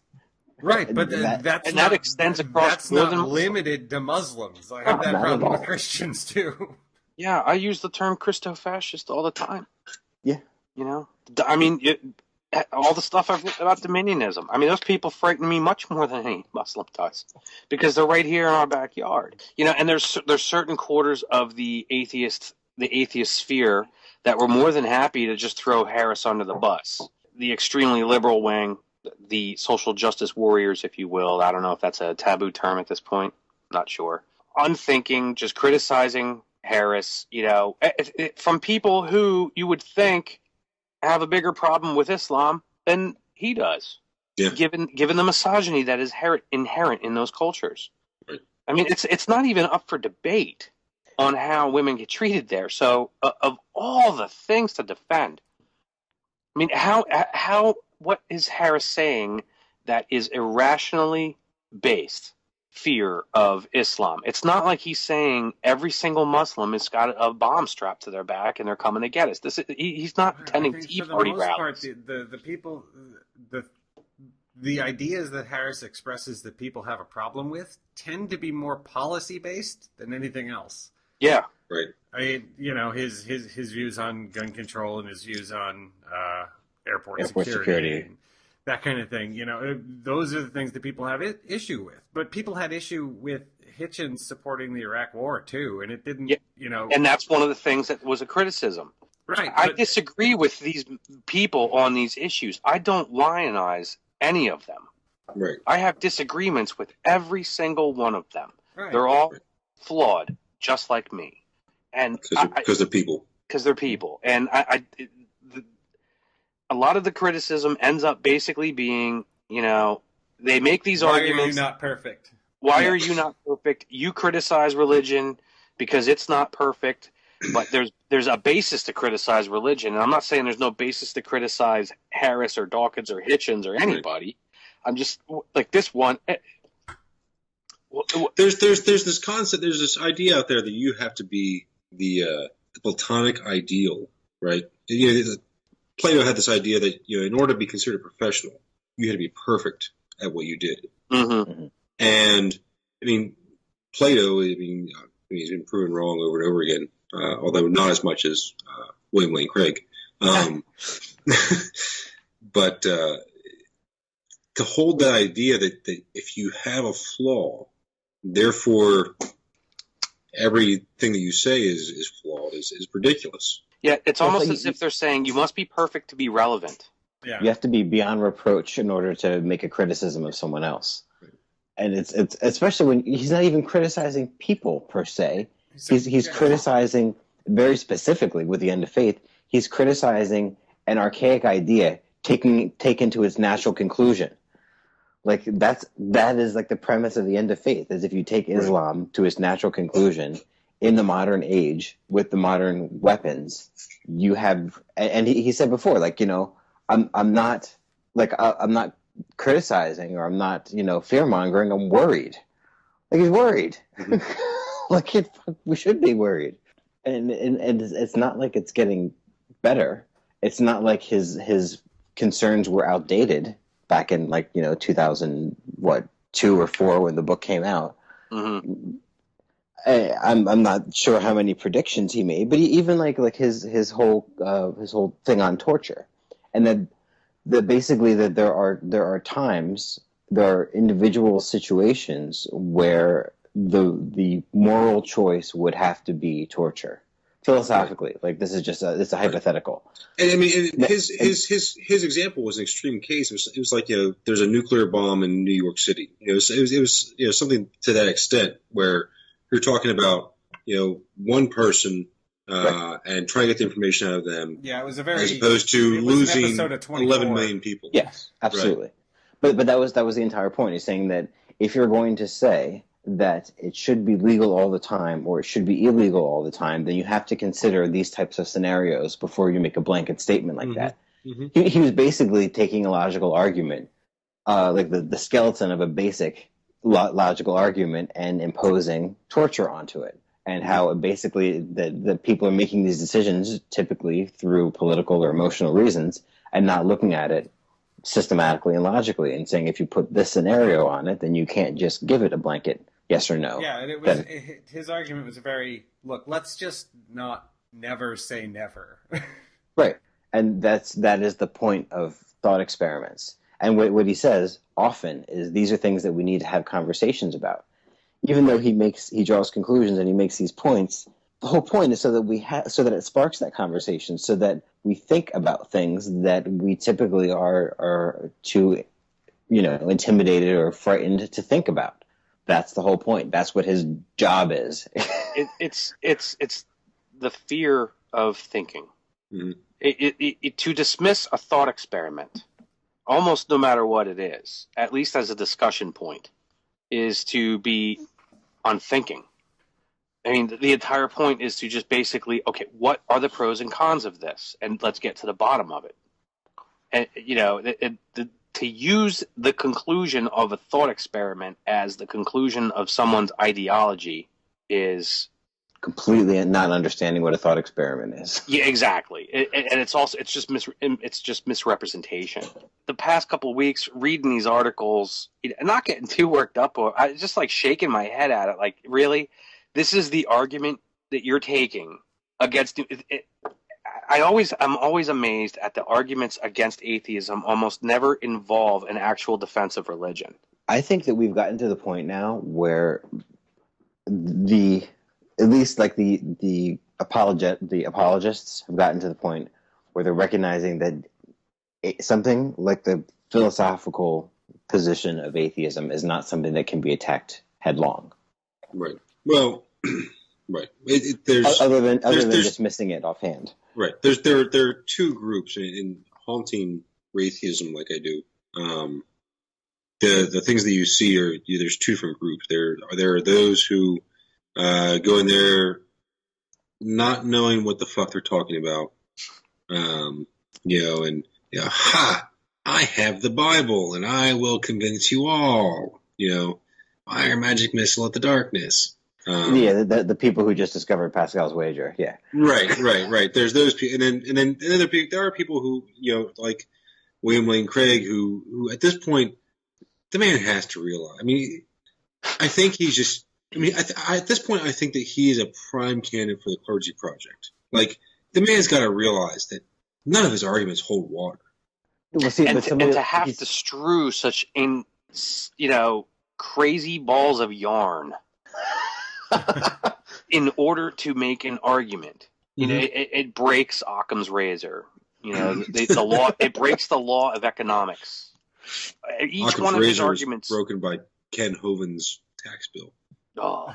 right, but that extends across. That's not limited to Muslims. I have that problem with Christians too. Yeah, I use the term Christo-fascist all the time. Yeah, you know, I mean, all the stuff I've written about dominionism. I mean, those people frighten me much more than any Muslim does because they're right here in our backyard. You know, and there's certain quarters of the atheist sphere that were more than happy to just throw Harris under the bus. The extremely liberal wing, the social justice warriors, if you will. I don't know if that's a taboo term at this point. Not sure. Unthinking, just criticizing Harris, you know, from people who you would think have a bigger problem with Islam than he does. Yeah. Given the misogyny that is inherent in those cultures. Right. I mean, it's not even up for debate on how women get treated there. So, of all the things to defend, I mean, what is Harris saying that is irrationally based fear of Islam? It's not like he's saying every single Muslim has got a bomb strapped to their back and they're coming to get us. He's not attending Tea Party rallies. The people, the ideas that Harris expresses that people have a problem with tend to be more policy based than anything else. Yeah. Right. I mean, you know, his views on gun control and his views on airport security. And that kind of thing. You know, those are the things that people have issue with. But people had issue with Hitchens supporting the Iraq War, too. And it didn't, you know. And that's one of the things that was a criticism. Right. I disagree with these people on these issues. I don't lionize any of them. Right. I have disagreements with every single one of them. Right. They're all flawed, just like me. And because they're people. Because they're people. And a lot of the criticism ends up basically being, you know, they make these arguments. Why are you not perfect? Why are you not perfect? You criticize religion because it's not perfect, but there's a basis to criticize religion. And I'm not saying there's no basis to criticize Harris or Dawkins or Hitchens or anybody. I'm just like this one. There's this concept. There's this idea out there that you have to be the Platonic ideal, right? You know, Plato had this idea that, you know, in order to be considered professional, you had to be perfect at what you did. Mm-hmm. And I mean, Plato, he's been proven wrong over and over again, although not as much as William Lane Craig. But to hold that idea that if you have a flaw, therefore everything that you say is flawed is ridiculous. Yeah, it's Well, almost as if they're saying you must be perfect to be relevant. Yeah. You have to be beyond reproach in order to make a criticism of someone else. And it's especially when he's not even criticizing people per se. He's criticizing very specifically with the end of faith. He's criticizing an archaic idea taken to its natural conclusion. Like that is like the premise of the end of faith, is if you take Islam to its natural conclusion in the modern age with the modern weapons, you have. And he said before, like, you know, I'm not criticizing, or I'm not, you know, fear mongering. I'm worried. Like, he's worried. Like, we should be worried. And it's not like it's getting better. It's not like his concerns were outdated back in, like, you know, 2002 or 4 when the book came out. Mm-hmm. I'm not sure how many predictions he made, but even like his whole thing on torture, and that basically that there are times, there are individual situations where the moral choice would have to be torture. Philosophically, like, this is just it's a hypothetical. And I mean, his example was an extreme case. It was like, you know, there's a nuclear bomb in New York City. You know, it was you know, something to that extent where you're talking about, you know, one person and trying to get the information out of them. Yeah, it was a very, as opposed to losing 11 million people. Yes, absolutely. Right. But that was the entire point. He's saying that if you're going to say that it should be legal all the time or it should be illegal all the time, then you have to consider these types of scenarios before you make a blanket statement like that. Mm-hmm. He was basically taking a logical argument, like the skeleton of a basic logical argument, and imposing torture onto it, and how basically the people are making these decisions typically through political or emotional reasons and not looking at it systematically and logically, and saying if you put this scenario on it, then you can't just give it a blanket yes or no. Yeah, and it was his argument was very, look, let's just never say never. Right, and that is the point of thought experiments. And what he says often is these are things that we need to have conversations about. Even though he draws conclusions and he makes these points, the whole point is so that it sparks that conversation, so that we think about things that we typically are too, you know, intimidated or frightened to think about. That's the whole point. That's what his job is. It's the fear of thinking. Mm-hmm. To dismiss a thought experiment, almost no matter what it is, at least as a discussion point, is to be unthinking. I mean, the entire point is to just basically, okay, what are the pros and cons of this? And let's get to the bottom of it. And, you know, to use the conclusion of a thought experiment as the conclusion of someone's ideology is completely not understanding what a thought experiment is. Yeah, exactly. And it's just misrepresentation. The past couple of weeks, reading these articles, not getting too worked up, or I just like shaking my head at it. Like, really, this is the argument that you're taking against it. I'm always amazed at the arguments against atheism almost never involve an actual defense of religion. I think that we've gotten to the point now where at least like the apologists have gotten to the point where they're recognizing that something like the philosophical position of atheism is not something that can be attacked headlong. Right. Well, right. Other than dismissing it offhand. Right. There are two groups in haunting atheism, like I do. The things that you see there's two different groups. There are those who go in there not knowing what the fuck they're talking about. I have the Bible and I will convince you all. Fire, magic, missile at the darkness. The people who just discovered Pascal's wager. Yeah. Right. There's those people, and then there are people who, like William Lane Craig, who at this point, the man has to realize. I mean, I think he's just. I mean, at this point, I think that he is a prime candidate for the Clergy Project. Like, the man's got to realize that none of his arguments hold water. Well, see, but somebody, to have to strew such crazy balls of yarn in order to make an argument. It breaks Occam's razor. The law. It breaks the law of economics. Each Occam's one of his razor arguments was broken by Ken Hovind's tax bill. Oh.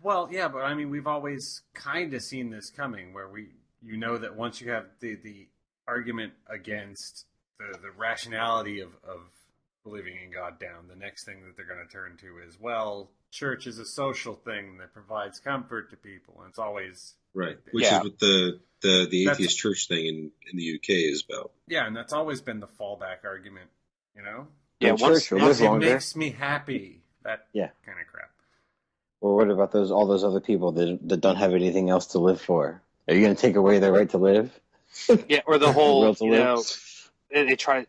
Well, yeah, but I mean, we've always kind of seen this coming, where that once you have the argument against the rationality of believing in God down, the next thing that they're going to turn to is, well, church is a social thing that provides comfort to people, and it's always right, which is what the atheist church thing in the UK is about. Yeah, and that's always been the fallback argument, Yeah, church will live longer. It makes me happy. That kind of crap. Or what about all those other people that don't have anything else to live for? Are you going to take away their right to live? Yeah, or the whole, they try,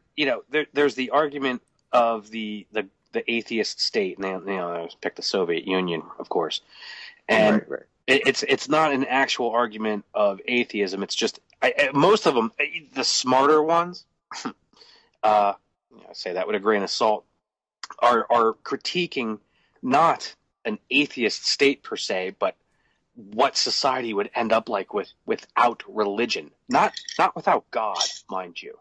there's the argument of the atheist state, and they pick the Soviet Union, of course, and right. It's not an actual argument of atheism. It's just most of them, the smarter ones, I say that with a grain of salt, are critiquing not an atheist state per se, but what society would end up like without religion. Not without God, mind you.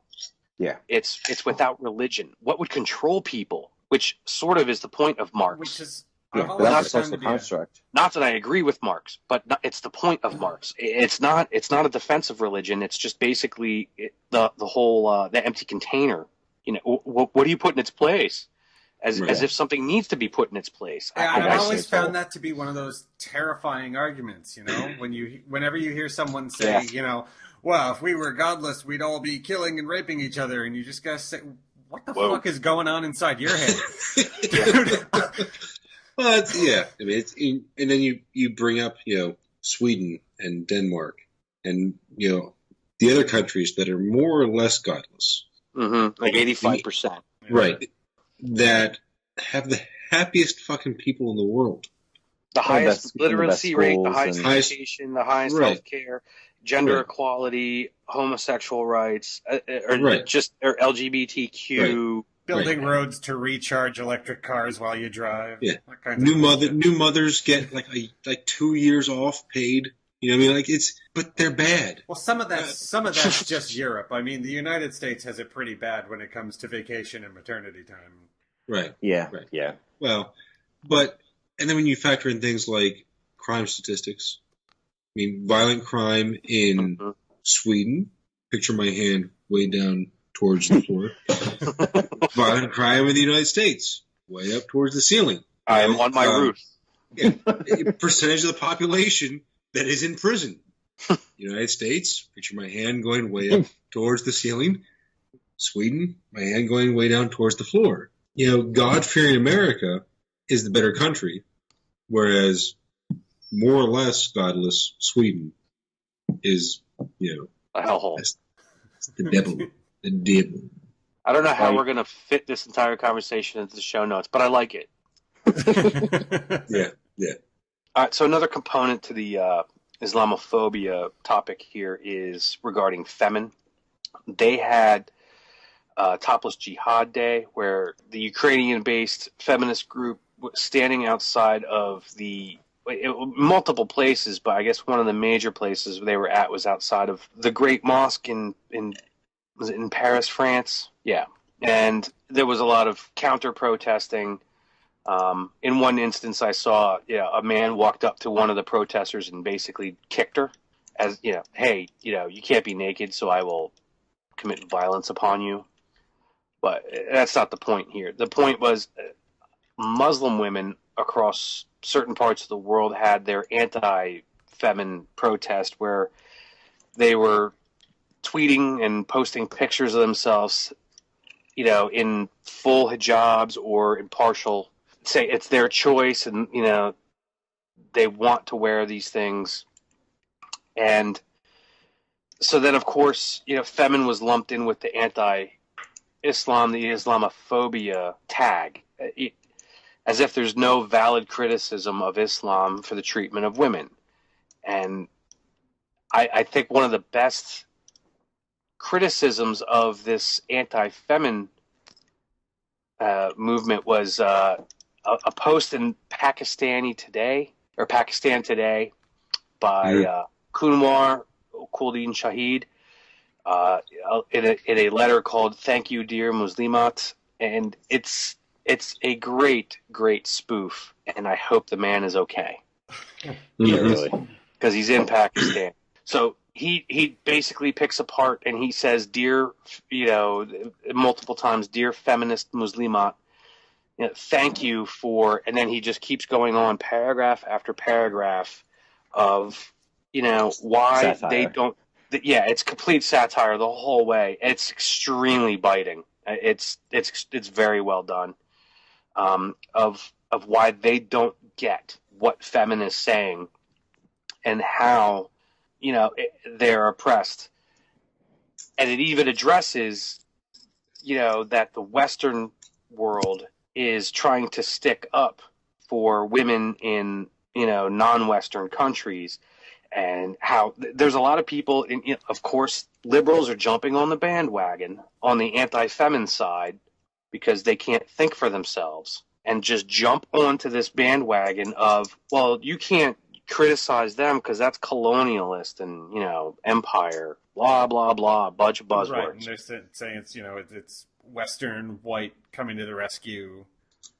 Yeah. It's without religion. What would control people, which sort of is the point of Marx. Which is that's a social construct. Not that I agree with Marx, but it's the point of Marx. It's not a defense of religion. It's just basically the whole the empty container. What do you put in its place? As if something needs to be put in its place. I've always found that to be one of those terrifying arguments. Whenever you hear someone say, well, if we were godless, we'd all be killing and raping each other, and you just gotta say, what the fuck is going on inside your head, dude? Well, I mean, and then you bring up Sweden and Denmark and the other countries that are more or less godless, like 85%, right? That have the happiest fucking people in the world. The highest literacy rate, the highest education, the highest health care, gender equality, homosexual rights, or LGBTQ. Right. Building roads to recharge electric cars while you drive. Yeah. New mothers get like 2 years off paid. But they're bad. Well, some of that's just Europe. I mean, the United States has it pretty bad when it comes to vacation and maternity time. Right. Yeah. Right. Yeah. Well, and then when you factor in things like crime statistics, I mean, violent crime in Sweden. Picture my hand way down towards the floor. Violent crime in the United States, way up towards the ceiling. I am on my roof. Yeah, percentage of the population that is in prison. United States, picture my hand going way up towards the ceiling. Sweden, my hand going way down towards the floor. God-fearing America is the better country, whereas more or less godless Sweden is, a hellhole. The devil. The devil. I don't know how we're going to fit this entire conversation into the show notes, but I like it. Yeah. All right, so another component to the Islamophobia topic here is regarding Femin. They had Topless Jihad Day, where the Ukrainian-based feminist group was standing outside of multiple places, but I guess one of the major places they were at was outside of the Great Mosque was it in Paris, France? Yeah. And there was a lot of counter-protesting. In one instance, I saw a man walked up to one of the protesters and basically kicked her as, hey, you can't be naked, so I will commit violence upon you. But that's not the point here. The point was Muslim women across certain parts of the world had their anti-femin protest where they were tweeting and posting pictures of themselves, in full hijabs or in partial. Say it's their choice, and they want to wear these things, and so then of course femin was lumped in with the anti-Islam, the Islamophobia tag, as if there's no valid criticism of Islam for the treatment of women. And I think one of the best criticisms of this anti-femin movement was a post in Pakistan Today by Kunwar Kuldeen Shahid in a letter called "Thank You, Dear Muslimat," and it's a great spoof, and I hope the man is okay. Yeah, really. Because he's in Pakistan. So he basically picks apart and he says, "Dear, multiple times, dear feminist Muslimat, thank you for," and then he just keeps going on paragraph after paragraph of, why Satire. they don't. Yeah, it's complete satire the whole way. It's extremely biting. It's very well done. Of why they don't get what femin is saying and how, they're oppressed. And it even addresses, that the Western world is trying to stick up for women in, non-Western countries, and how there's a lot of people, of course, liberals are jumping on the bandwagon on the anti-femin side because they can't think for themselves and just jump onto this bandwagon of, well, you can't criticize them because that's colonialist and, empire, blah, blah, blah, bunch of buzzwords. Right, and they're saying it's, it's Western white coming to the rescue.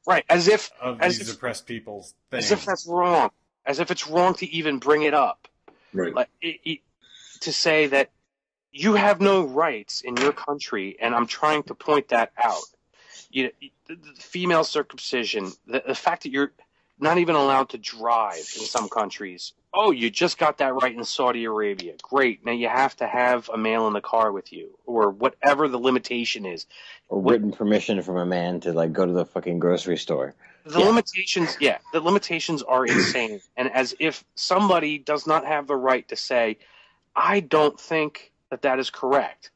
Right, as if these oppressed people's thing. As if that's wrong. As if it's wrong to even bring it up. Right. Like to say that you have no rights in your country, and I'm trying to point that out. The female circumcision, the fact that you're not even allowed to drive in some countries. Oh, you just got that right in Saudi Arabia. Great. Now you have to have a male in the car with you, or whatever the limitation is. Or written permission from a man to go to the fucking grocery store. The limitations are insane. And as if somebody does not have the right to say, I don't think that is correct.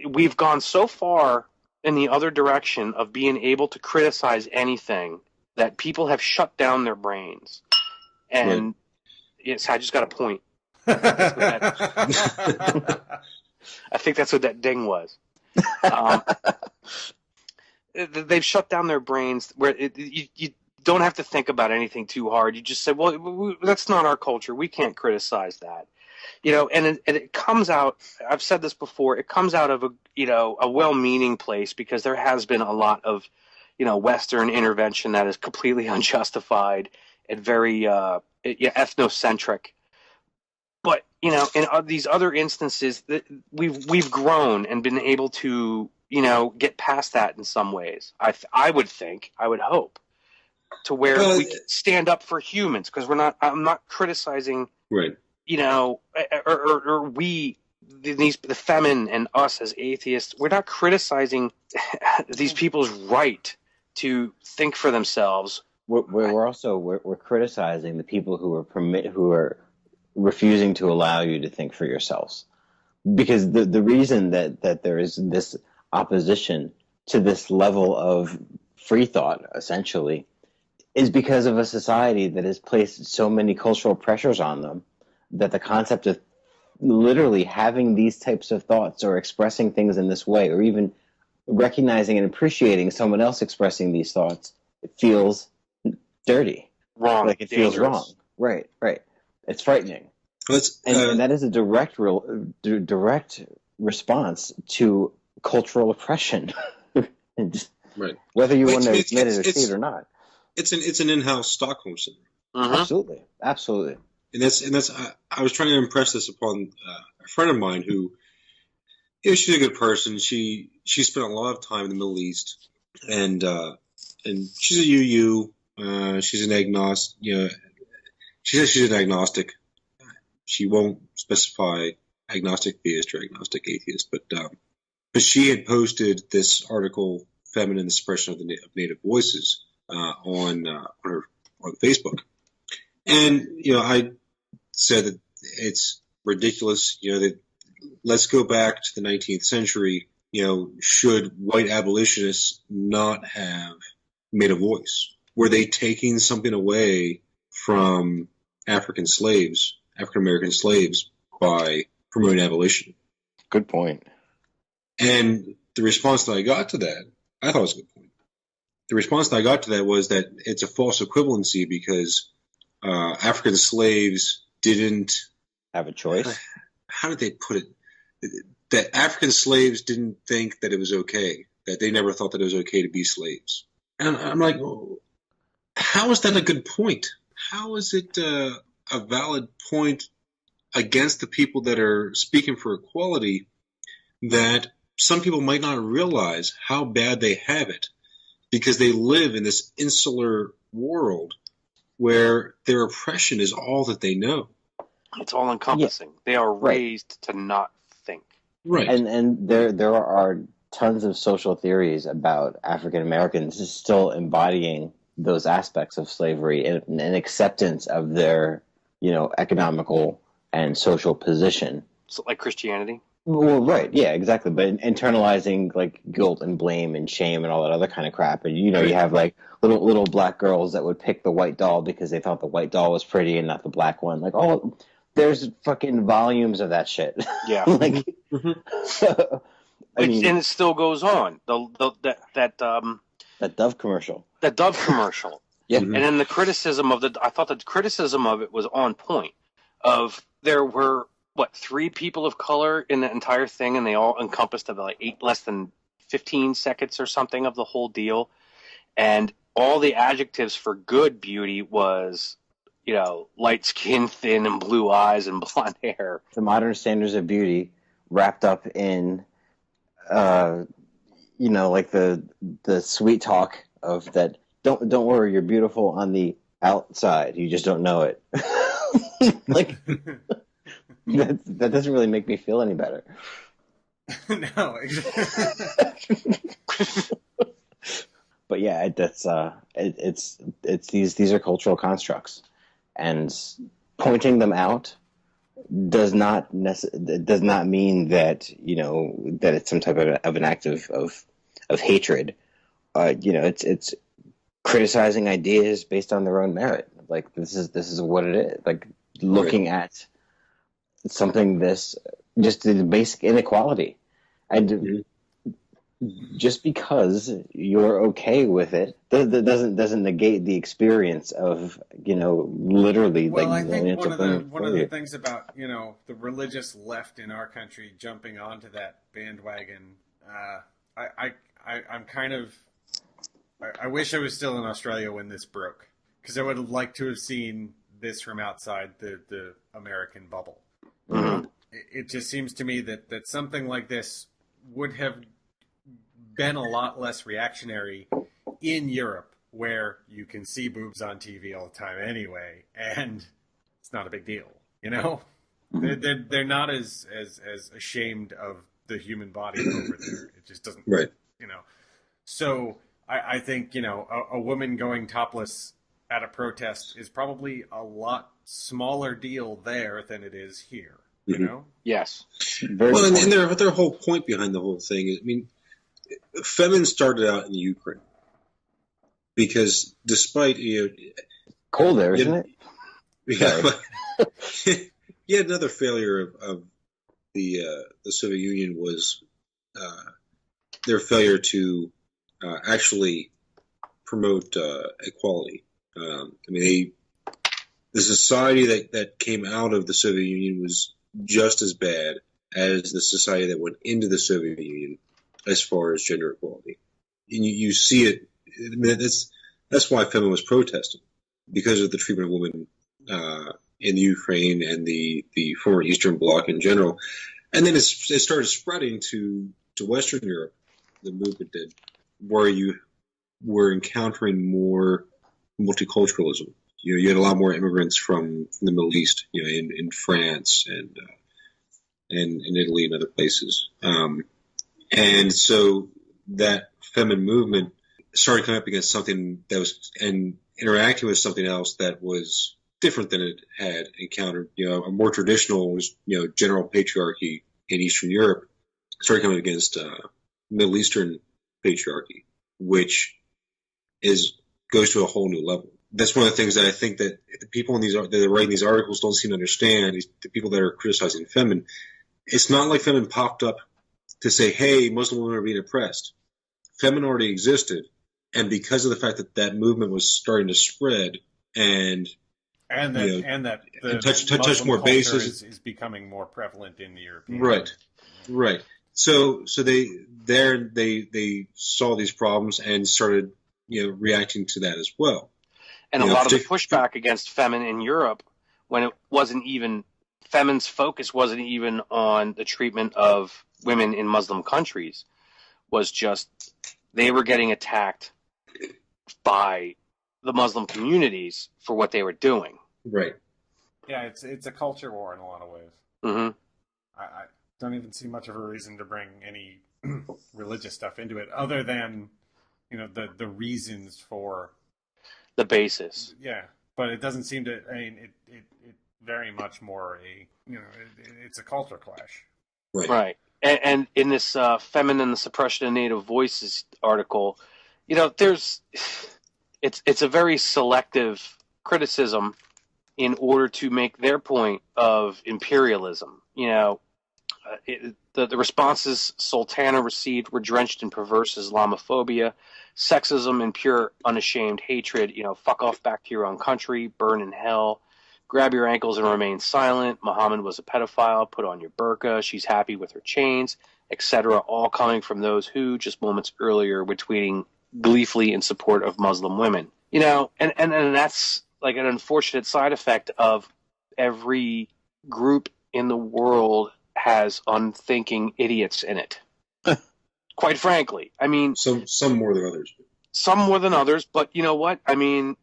We've gone so far in the other direction of being able to criticize anything that people have shut down their brains. And yes, I just got a point. I think that's what that ding was. They've shut down their brains where you don't have to think about anything too hard. You just say, well, that's not our culture. We can't criticize that. And it comes out, I've said this before, it comes out of a well-meaning place because there has been a lot of, Western intervention that is completely unjustified and very ethnocentric. But, in these other instances, we've grown and been able to, get past that in some ways. I would hope, to where we can stand up for humans, because I'm not criticizing, right. Or we, the femin and us as atheists, we're not criticizing these people's right to think for themselves. We're criticizing the people who are refusing to allow you to think for yourselves, because the reason that there is this opposition to this level of free thought, essentially, is because of a society that has placed so many cultural pressures on them that the concept of literally having these types of thoughts or expressing things in this way, or even recognizing and appreciating someone else expressing these thoughts, it feels dirty. Wrong. Like it feels wrong. Right. It's frightening. And that is a direct response to cultural oppression. Right. Whether you want to admit it or see it or not. It's an in-house Stockholm syndrome. Uh-huh. Absolutely. And that's I was trying to impress this upon a friend of mine who, she's a good person. She spent a lot of time in the Middle East, and she's a UU. She's an agnostic. She says she's an agnostic. She won't specify agnostic theist or agnostic atheist, but she had posted this article, "Feminine Suppression of Native Voices," on Facebook, and I said that it's ridiculous. That let's go back to the 19th century. Should white abolitionists not have made a voice? Were they taking something away from African American slaves, by promoting abolition? Good point. And the response that I got to that, I thought it was a good point. The response that I got to that was that it's a false equivalency because African slaves didn't Have a choice. How did they put it? That African slaves didn't think that it was okay. That they never thought that it was okay to be slaves. And I'm like, well, how is that a good point? How is it a valid point against the people that are speaking for equality that some people might not realize how bad they have it because they live in this insular world where their oppression is all that they know. It's all encompassing. Yeah. They are raised to not think. Right. And there are tons of social theories about African Americans still embodying those aspects of slavery and acceptance of their, economical and social position. So like Christianity? Well, right, yeah, exactly. But internalizing like guilt and blame and shame and all that other kind of crap, and you have like little black girls that would pick the white doll because they thought the white doll was pretty and not the black one. Like, oh, there's fucking volumes of that shit. Yeah, like, and it still goes on. That Dove commercial. That Dove commercial. Yeah, and then the criticism of I thought the criticism of it was on point. Of there were 3 people of color in the entire thing, and they all encompassed of like less than 15 seconds or something of the whole deal. And all the adjectives for good beauty was, light skin, thin, and blue eyes and blonde hair. The modern standards of beauty wrapped up in, like the sweet talk of that. Don't worry, you're beautiful on the outside. You just don't know it. Like. That doesn't really make me feel any better. No. But yeah, it's these are cultural constructs, and pointing them out does not mean that that it's some type of an act of hatred. It's criticizing ideas based on their own merit. Like this is what it is. Like looking at something just the basic inequality, and just because you're okay with it that doesn't negate the experience of literally. Well, I think one of the things about the religious left in our country jumping onto that bandwagon, I'm kind of I wish I was still in Australia when this broke, because I would have liked to have seen this from outside the American bubble. Mm-hmm. It just seems to me that something like this would have been a lot less reactionary in Europe, where you can see boobs on TV all the time anyway, and it's not a big deal. They're not as ashamed of the human body over there. It just doesn't. Right. So I think a woman going topless at a protest is probably a lot smaller deal there than it is here. Yes. Well, and their whole point behind the whole thing is, Femin started out in Ukraine because despite cold there, isn't it? Yeah. Yet another failure of the Soviet Union was their failure to actually promote equality. The society that came out of the Soviet Union was just as bad as the society that went into the Soviet Union as far as gender equality. And you see it. That's why Femin was protesting, because of the treatment of women in the Ukraine and the former Eastern Bloc in general. And then it started spreading to Western Europe, the movement did, where you were encountering more multiculturalism. You had a lot more immigrants from the Middle East, in France and in Italy and other places. And so that feminine movement started coming up against something that was, and interacting with something else that was different than it had encountered. A more traditional, general patriarchy in Eastern Europe started coming against Middle Eastern patriarchy, which goes to a whole new level. That's one of the things that I think that the people that are writing these articles don't seem to understand. The people that are criticizing Femin, it's not like Femin popped up to say, hey, Muslim women are being oppressed. Femin already existed, and because of the fact that that movement was starting to spread and touch Muslim more culture bases, is becoming more prevalent in the European. Right. So they saw these problems and started reacting to that as well. And a lot of the pushback against Femin in Europe, when it wasn't even Femin's focus wasn't even on the treatment of women in Muslim countries, was just they were getting attacked by the Muslim communities for what they were doing. Right. Yeah, it's a culture war in a lot of ways. Mm-hmm. I don't even see much of a reason to bring any religious stuff into it, other than the reasons for the basis. Yeah, but it doesn't seem to. I mean, it very much more it's a culture clash. Right. And in this Femin and the Suppression of Native Voices article, it's a very selective criticism in order to make their point of imperialism. The responses Sultana received were drenched in perverse Islamophobia, sexism, and pure unashamed hatred. Fuck off back to your own country, burn in hell, grab your ankles and remain silent. Muhammad was a pedophile. Put on your burqa. She's happy with her chains, etc. All coming from those who, just moments earlier, were tweeting gleefully in support of Muslim women. And that's like an unfortunate side effect of every group in the world has unthinking idiots in it. Quite frankly, I mean, some more than others. Some more than others, but you know what? I mean,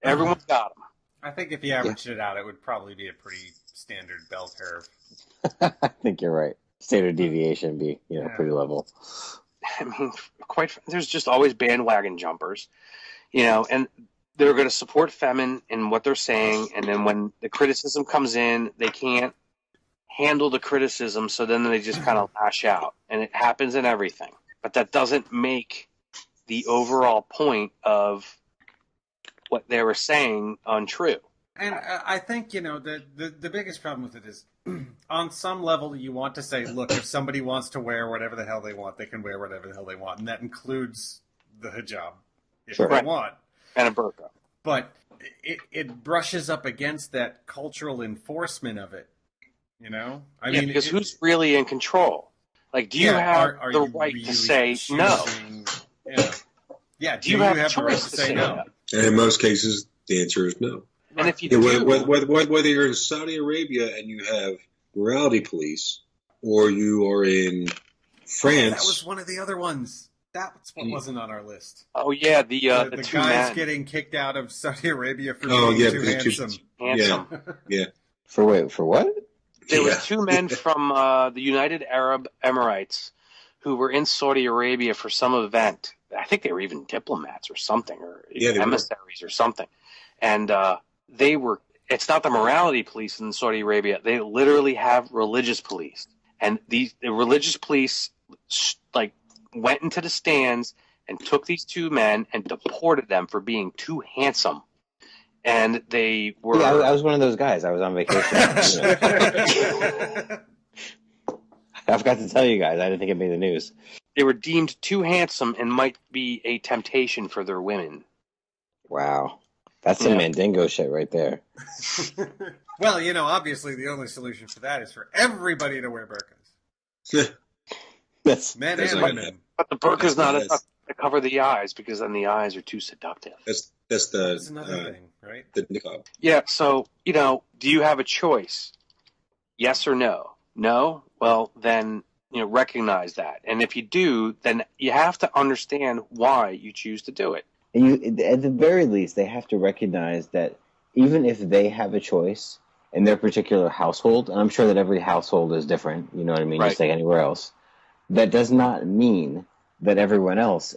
everyone's got them. I think if you averaged it out, it would probably be a pretty standard bell curve. I think you're right. Standard deviation be pretty level. I mean, there's just always bandwagon jumpers, and they're going to support Femin in what they're saying, and then when the criticism comes in, they can't handle the criticism, so then they just kind of lash out, and it happens in everything. But that doesn't make the overall point of what they were saying untrue. And I think the biggest problem with it is, on some level, you want to say, look, if somebody wants to wear whatever the hell they want, they can wear whatever the hell they want, and that includes the hijab if they want, and a burqa. But it brushes up against that cultural enforcement of it. I mean, because who's really in control? Like, do you have the right to say no? Yeah. Do you have the right to say no? And in most cases, the answer is no. And if you do, whether you're in Saudi Arabia and you have morality police, or you are in France, that was one of the other ones. That's what wasn't on our list. Oh yeah, the two guys men getting kicked out of Saudi Arabia for being too handsome. Yeah. For what? There were two men from the United Arab Emirates who were in Saudi Arabia for some event. I think they were even diplomats or something, or emissaries or something. And they were. It's not the morality police in Saudi Arabia. They literally have religious police, and the religious police went into the stands and took these two men and deported them for being too handsome. And they were. Yeah, I was one of those guys. I was on vacation. I forgot to tell you guys. I didn't think it made the news. They were deemed too handsome and might be a temptation for their women. Wow. That's some Mandingo shit right there. Well, obviously the only solution for that is for everybody to wear burqas. That's men and women. But the burqa's not enough to cover the eyes, because then the eyes are too seductive. That's another thing, right? The niqab. Yeah, so, do you have a choice? Yes or no? No? Well, then, recognize that. And if you do, then you have to understand why you choose to do it. And at the very least, they have to recognize that even if they have a choice in their particular household, and I'm sure that every household is different, you know what I mean, just like anywhere else, that does not mean that everyone else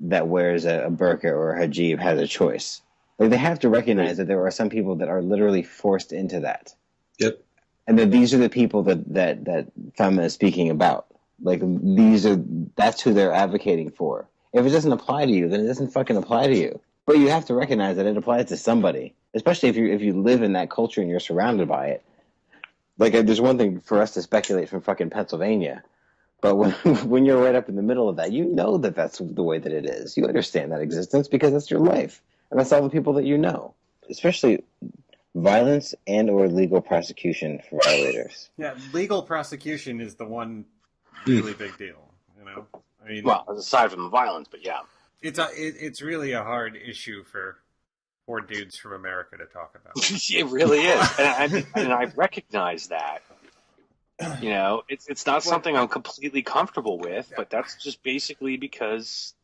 that wears a burqa or a hijab has a choice. Like, they have to recognize that there are some people that are literally forced into that. Yep. And that these are the people that Fema is speaking about. Like, that's who they're advocating for. If it doesn't apply to you, then it doesn't fucking apply to you. But you have to recognize that it applies to somebody, especially if you live in that culture and you're surrounded by it. Like, there's one thing for us to speculate from fucking Pennsylvania, But when when you're right up in the middle of that, you know that that's the way that it is. You understand that existence because that's your life, and that's all the people that you know. Especially violence and or legal prosecution for violators. Yeah, legal prosecution is the one really big deal. I mean, Well, aside from the violence, but yeah, it's really a hard issue for poor dudes from America to talk about. it really is, and I recognize that. It's not something I'm completely comfortable with, but that's just basically because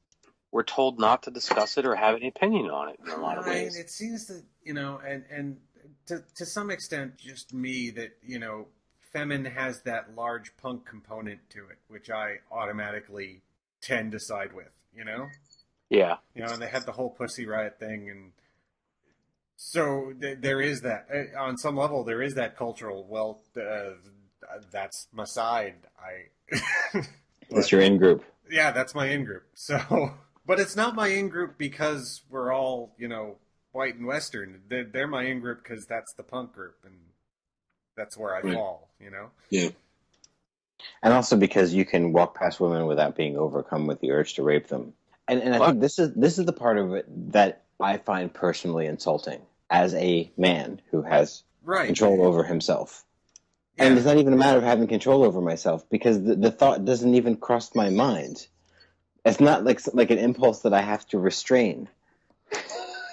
we're told not to discuss it or have any opinion on it in a lot of ways. It seems that and to some extent, just me that Femin has that large punk component to it, which I automatically tend to side with. Yeah. And they had the whole Pussy Riot thing, and so there is that. On some level, there is that cultural. Well, that's my side. That's your in group. Yeah, that's my in group. So, but it's not my in group because we're all white and Western. They're my in group because that's the punk group, and that's where I fall. Yeah. And also because you can walk past women without being overcome with the urge to rape them. And I think this is the part of it that I find personally insulting as a man who has control over himself. Yeah. And it's not even a matter of having control over myself because the thought doesn't even cross my mind. It's not like an impulse that I have to restrain.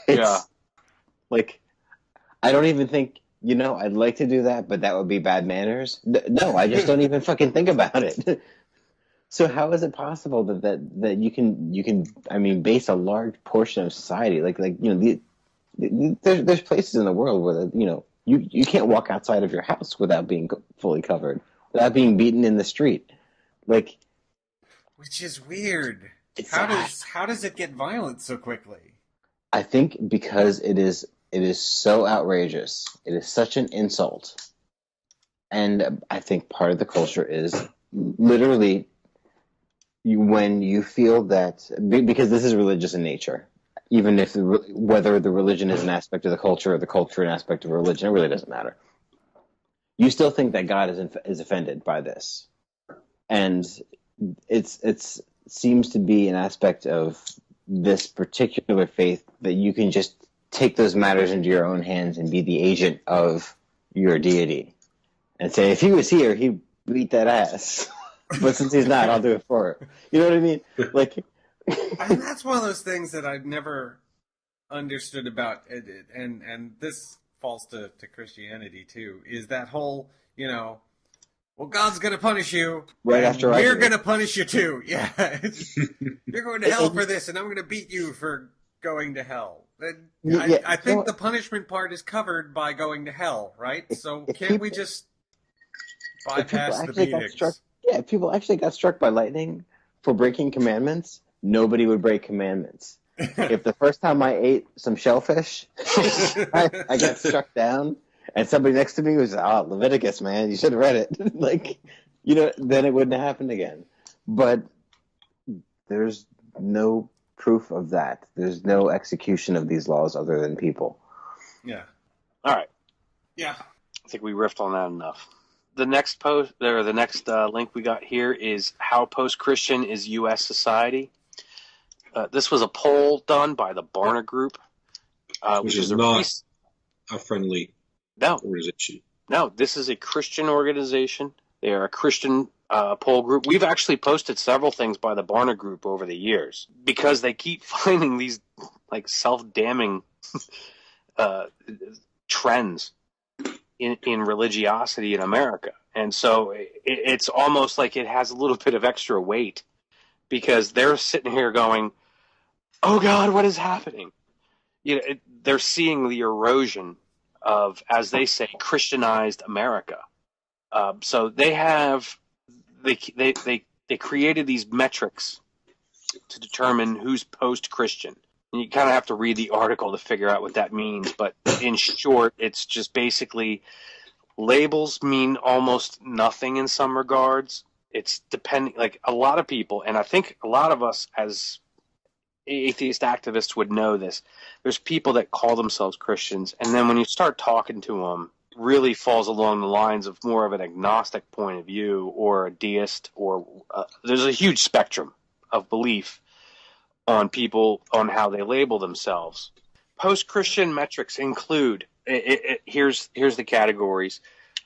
It's like I don't even think, I'd like to do that, but that would be bad manners. No, I just don't even fucking think about it. So how is it possible that you can base a large portion of society there's places in the world where you can't walk outside of your house without being fully covered, without being beaten in the street, which is weird. How does it get violent so quickly? I think because it is so outrageous. It is such an insult. And I think part of the culture is literally when you feel that, because this is religious in nature, even if whether the religion is an aspect of the culture or the culture an aspect of religion, it really doesn't matter. You still think that God is offended by this. And it's seems to be an aspect of this particular faith that you can just take those matters into your own hands and be the agent of your deity and say, if he was here, he'd beat that ass. But since he's not, I'll do it for her. You know what I mean? And that's one of those things that I've never understood about it, and this falls to Christianity too, is that whole, well, God's going to punish you, right after we're going to punish you too. Yeah. You're going to hell for this, and I'm going to beat you for going to hell. I think the punishment part is covered by going to hell, right? So can't we just bypass the beatings? If people actually got struck by lightning for breaking commandments, nobody would break commandments. If the first time I ate some shellfish, I got struck down, and somebody next to me was, Leviticus, man, you should have read it. Then it wouldn't have happened again. But there's no proof of that. There's no execution of these laws other than people. Yeah. All right. Yeah. I think we riffed on that enough. The next post, or the next link we got here is how post-Christian is U.S. society. This was a poll done by the Barna Group, which is not a friendly organization. No, this is a Christian organization. They are a Christian poll group. We've actually posted several things by the Barna Group over the years because they keep finding these self-damning trends in religiosity in America. And so it's almost like it has a little bit of extra weight because they're sitting here going, oh God, what is happening? They're seeing the erosion of, as they say, Christianized America. So they created these metrics to determine who's post-Christian. And you kind of have to read the article to figure out what that means. But in short, it's just basically labels mean almost nothing in some regards. It's depending, a lot of people, and I think a lot of us as atheist activists would know this. There's people that call themselves Christians, and then when you start talking to them, really falls along the lines of more of an agnostic point of view or a deist, or there's a huge spectrum of belief on people on how they label themselves. Post-Christian metrics include, here's the categories.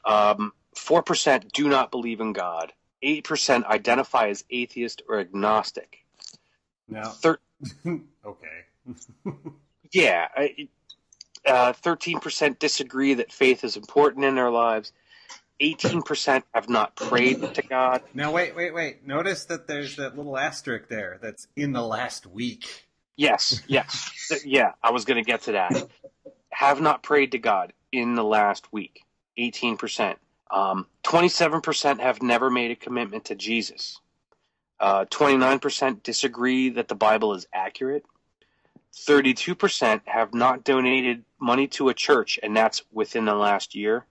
4% do not believe in God. 8% identify as atheist or agnostic. Now, okay. Yeah. 13% disagree that faith is important in their lives. 18% have not prayed to God. Now, wait. Notice that there's that little asterisk there that's in the last week. Yes. Yeah, I was going to get to that. Have not prayed to God in the last week. 18%. 27% have never made a commitment to Jesus. 29% disagree that the Bible is accurate. 32% have not donated money to a church, and that's within the last year.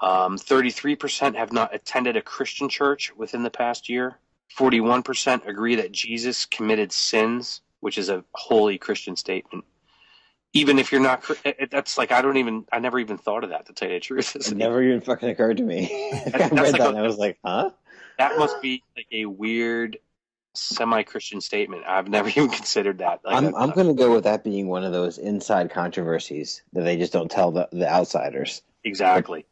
33% have not attended a Christian church within the past year. 41% agree that Jesus committed sins, which is a wholly Christian statement. Even if you're not, that's like, I never even thought of that, to tell you the truth. It never even fucking occurred to me. I read like that and I was like, huh? That must be like a weird semi-Christian statement. I've never even considered that. I'm going to go with that being one of those inside controversies that they just don't tell the outsiders. Exactly.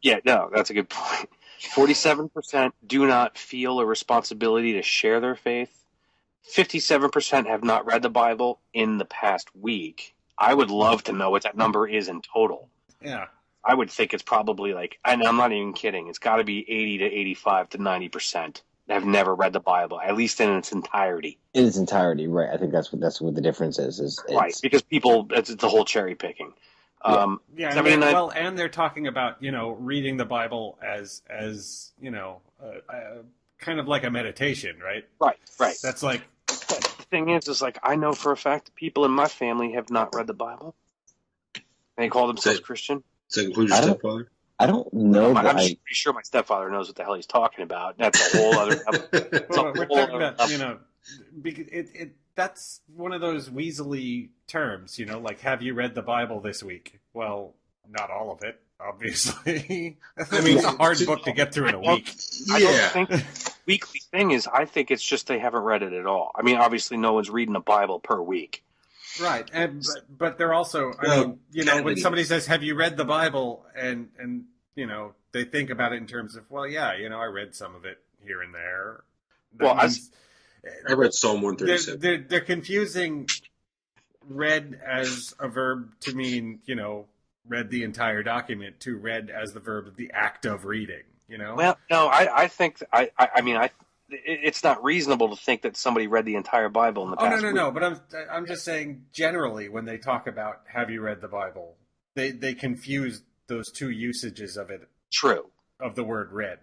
Yeah, no, that's a good point. 47% do not feel a responsibility to share their faith. 57% have not read the Bible in the past week. I would love to know what that number is in total. Yeah. I would think it's probably like, and I'm not even kidding, it's got to be 80 to 85 to 90% have never read the Bible, at least in its entirety. In its entirety, right. I think that's what the difference is right, because people, it's the whole cherry picking. And they're talking about, reading the Bible as kind of like a meditation, right? Right. That's like, the thing is like, I know for a fact people in my family have not read the Bible. They call themselves Christian. Does that include your stepfather? I don't know. I'm pretty sure my stepfather knows what the hell he's talking about. That's a whole other. We're talking about, that's one of those weaselly terms, like, have you read the Bible this week? Well, not all of it, obviously. It's a hard book to get through in a week. I don't think the weekly thing is, I think it's just they haven't read it at all. I mean, obviously no one's reading the Bible per week. Right, but they're also, when somebody says, have you read the Bible, and they think about it in terms of, well, yeah, I read some of it here and there. I read Psalm 137. They're confusing read as a verb to mean, read the entire document, to read as the verb of the act of reading, Well, no, I think, it's not reasonable to think that somebody read the entire Bible in the past week. No, but I'm just saying generally when they talk about have you read the Bible, they confuse those two usages of it. True. Of the word read,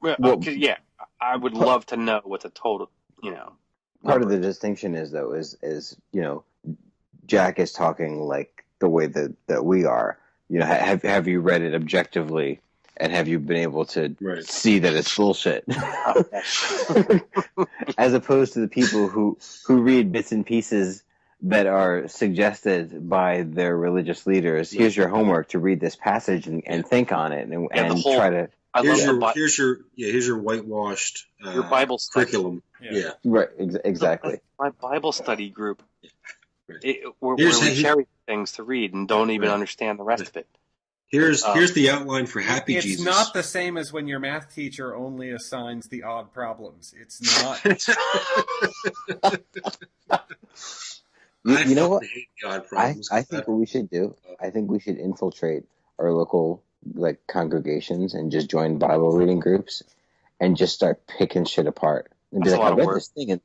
Well, yeah, I would love to know what the total, Part of the distinction is Jack is talking like the way that we are. Have you read it objectively? And have you been able to see that it's bullshit? As opposed to the people who read bits and pieces that are suggested by their religious leaders. Here's your homework to read this passage and think on it and try to. Here's your whitewashed your Bible curriculum. Yeah. Right. Exactly. My Bible study group. Where we cherry things to read and don't even understand the rest of it. Here's the outline for Happy Jesus. It's not the same as when your math teacher only assigns the odd problems. It's not. You know what? I think what we should do, I think we should infiltrate our local congregations and just join Bible reading groups and just start picking shit apart. And be like, I read this thing. And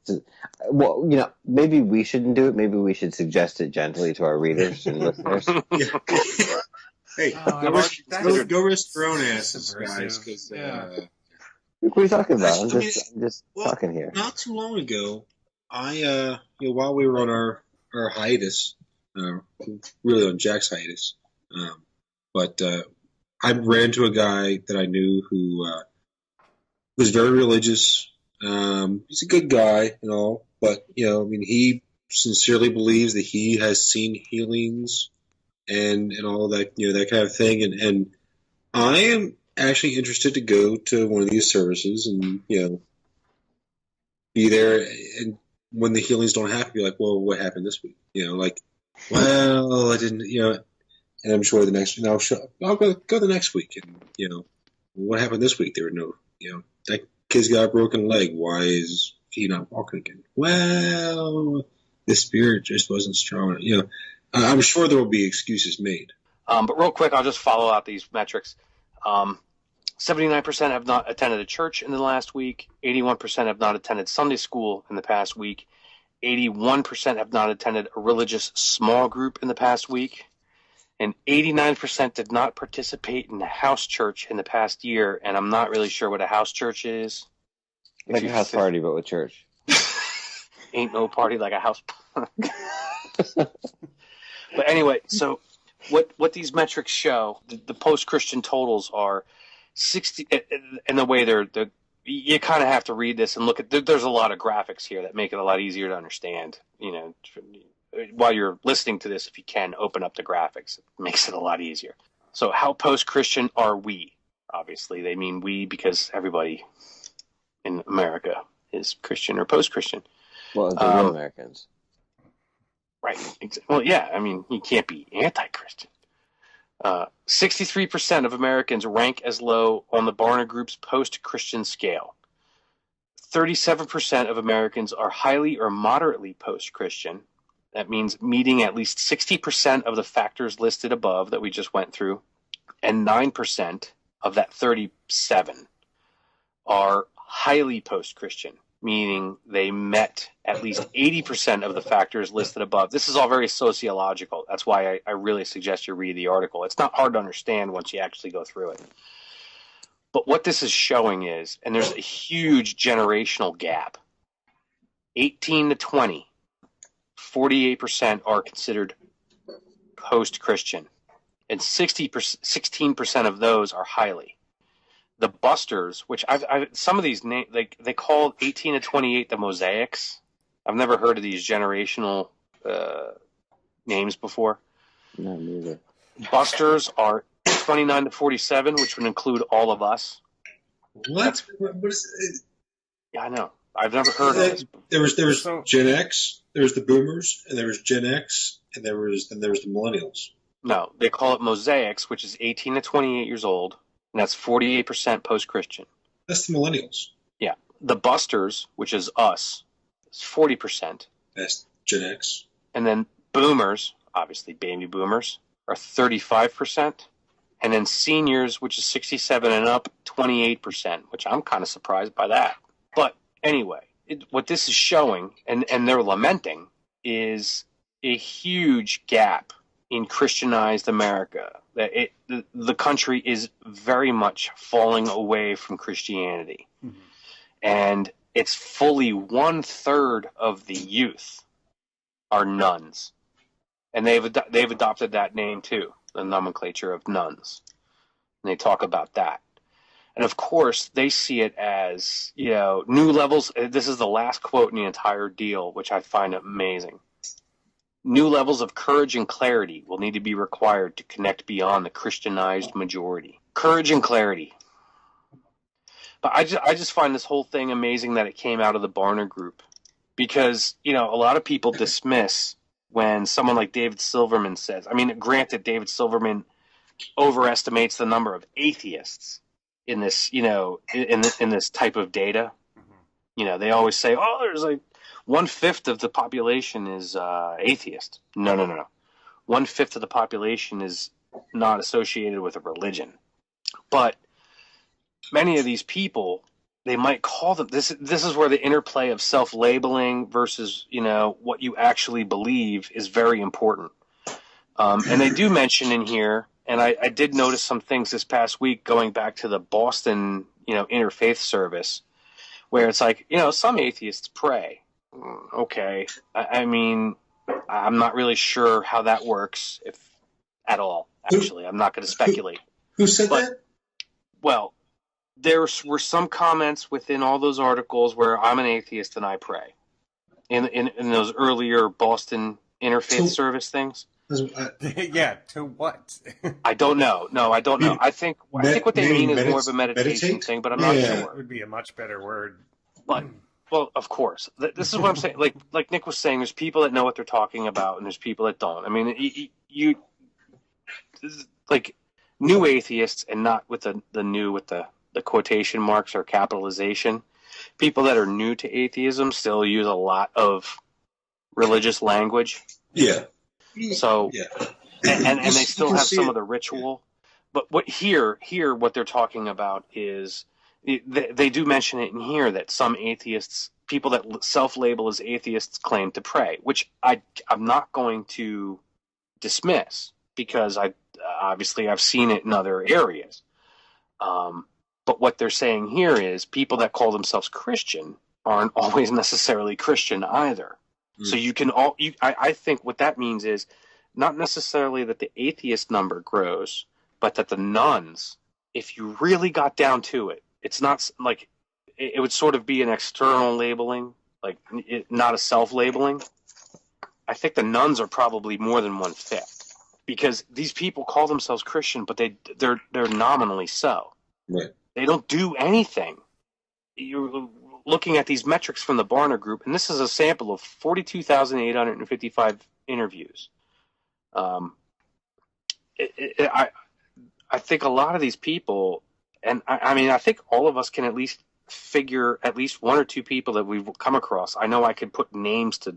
maybe we shouldn't do it. Maybe we should suggest it gently to our readers and listeners. Hey, go risk your own asses, guys. What are you talking about? I'm just talking here. Not too long ago, I while we were on our hiatus, really on Jack's hiatus, but I ran into a guy that I knew who was very religious. He's a good guy and all, but he sincerely believes that he has seen healings and all that, that kind of thing. And I am actually interested to go to one of these services and, be there. And when the healings don't happen, be like, well, what happened this week? Like, well, I didn't, and I'm sure the next, I'll go the next week. And, what happened this week? There were no, that kid's got a broken leg. Why is he not walking again? Well, the spirit just wasn't strong. I'm sure there will be excuses made. But real quick, I'll just follow out these metrics. 79% have not attended a church in the last week. 81% have not attended Sunday school in the past week. 81% have not attended a religious small group in the past week. And 89% did not participate in a house church in the past year. And I'm not really sure what a house church is. Like a house party, but with church. Ain't no party like a house. But anyway, so what these metrics show, the post-Christian totals are 60, and the way they're you kind of have to read this and look at. There's a lot of graphics here that make it a lot easier to understand. While you're listening to this, if you can, open up the graphics. It makes it a lot easier. So how post-Christian are we? Obviously, they mean we because everybody in America is Christian or post-Christian. Well, the real Americans. Right. Well, yeah. I mean, you can't be anti-Christian. 63% of Americans rank as low on the Barna Group's post-Christian scale. 37% of Americans are highly or moderately post-Christian. That means meeting at least 60% of the factors listed above that we just went through. And 9% of that 37 are highly post-Christian, meaning they met at least 80% of the factors listed above. This is all very sociological. That's why I really suggest you read the article. It's not hard to understand once you actually go through it. But what this is showing is, and there's a huge generational gap, 18 to 20, 48% are considered post-Christian, and 16% of those are highly. The Busters, which some of these names, they call 18 to 28 the Mosaics. I've never heard of these generational names before. No, neither. Busters are 29 to 47, which would include all of us. What is it? Yeah, I know. I've never heard of this. There was Gen X, there was the Boomers, and there was Gen X, and there was the Millennials. No, they call it Mosaics, which is 18 to 28 years old, and that's 48% post-Christian. That's the Millennials. Yeah. The Busters, which is us, is 40%. That's Gen X. And then Boomers, obviously baby boomers, are 35%. And then seniors, which is 67 and up, 28%, which I'm kind of surprised by that. But anyway, what this is showing, and they're lamenting, is a huge gap in Christianized America. That the country is very much falling away from Christianity. Mm-hmm. And it's fully 1/3 of the youth are nuns. And they've adopted that name too, the nomenclature of nuns. And they talk about that. And of course, they see it as, new levels. This is the last quote in the entire deal, which I find amazing. New levels of courage and clarity will need to be required to connect beyond the Christianized majority. Courage and clarity. But I just find this whole thing amazing that it came out of the Barna Group. Because, a lot of people dismiss when someone like David Silverman says, granted, David Silverman overestimates the number of atheists in this, in this type of data. Mm-hmm. They always say, there's 1/5 of the population is atheist. No. 1/5 of the population is not associated with a religion. But many of these people, they might call them, this is where the interplay of self-labeling versus, what you actually believe is very important. And they do mention in here, and I did notice some things this past week going back to the Boston, interfaith service, where it's like, some atheists pray. Okay. I'm not really sure how that works, if at all, actually. I'm not going to speculate. Who said that? Well, there were some comments within all those articles where I'm an atheist and I pray. In those earlier Boston interfaith service things. Yeah, to what? I don't know. No, I don't know. I think what they mean is more of a meditation meditate? thing, but I'm not Yeah. That would be a much better word. But well, of course, this is what I'm saying. Like Nick was saying, there's people that know what they're talking about, and there's people that don't. I mean, you this is like new atheists, and not with the new with the quotation marks or capitalization. People that are new to atheism still use a lot of religious language. Yeah. So Yeah. and they You still can have see some it. of the ritual. But what they're talking about is they do mention it in here that some atheists, people that self-label as atheists, claim to pray, which I'm not going to dismiss because I've seen it in other areas. But what they're saying here is people that call themselves Christian aren't always necessarily Christian either. So you can I think what that means is not necessarily that the atheist number grows, but that the nuns, if you really got down to it, it's not like it would sort of be an external labeling, like not a self-labeling. I think the nuns are probably more than 1/5 because these people call themselves Christian, but they're nominally so. Right. They don't do anything. You're looking at these metrics from the Barna Group, and this is a sample of 42,855 interviews. I think a lot of these people, and I mean, I think all of us can at least figure at least one or two people that we've come across. I know I could put names to,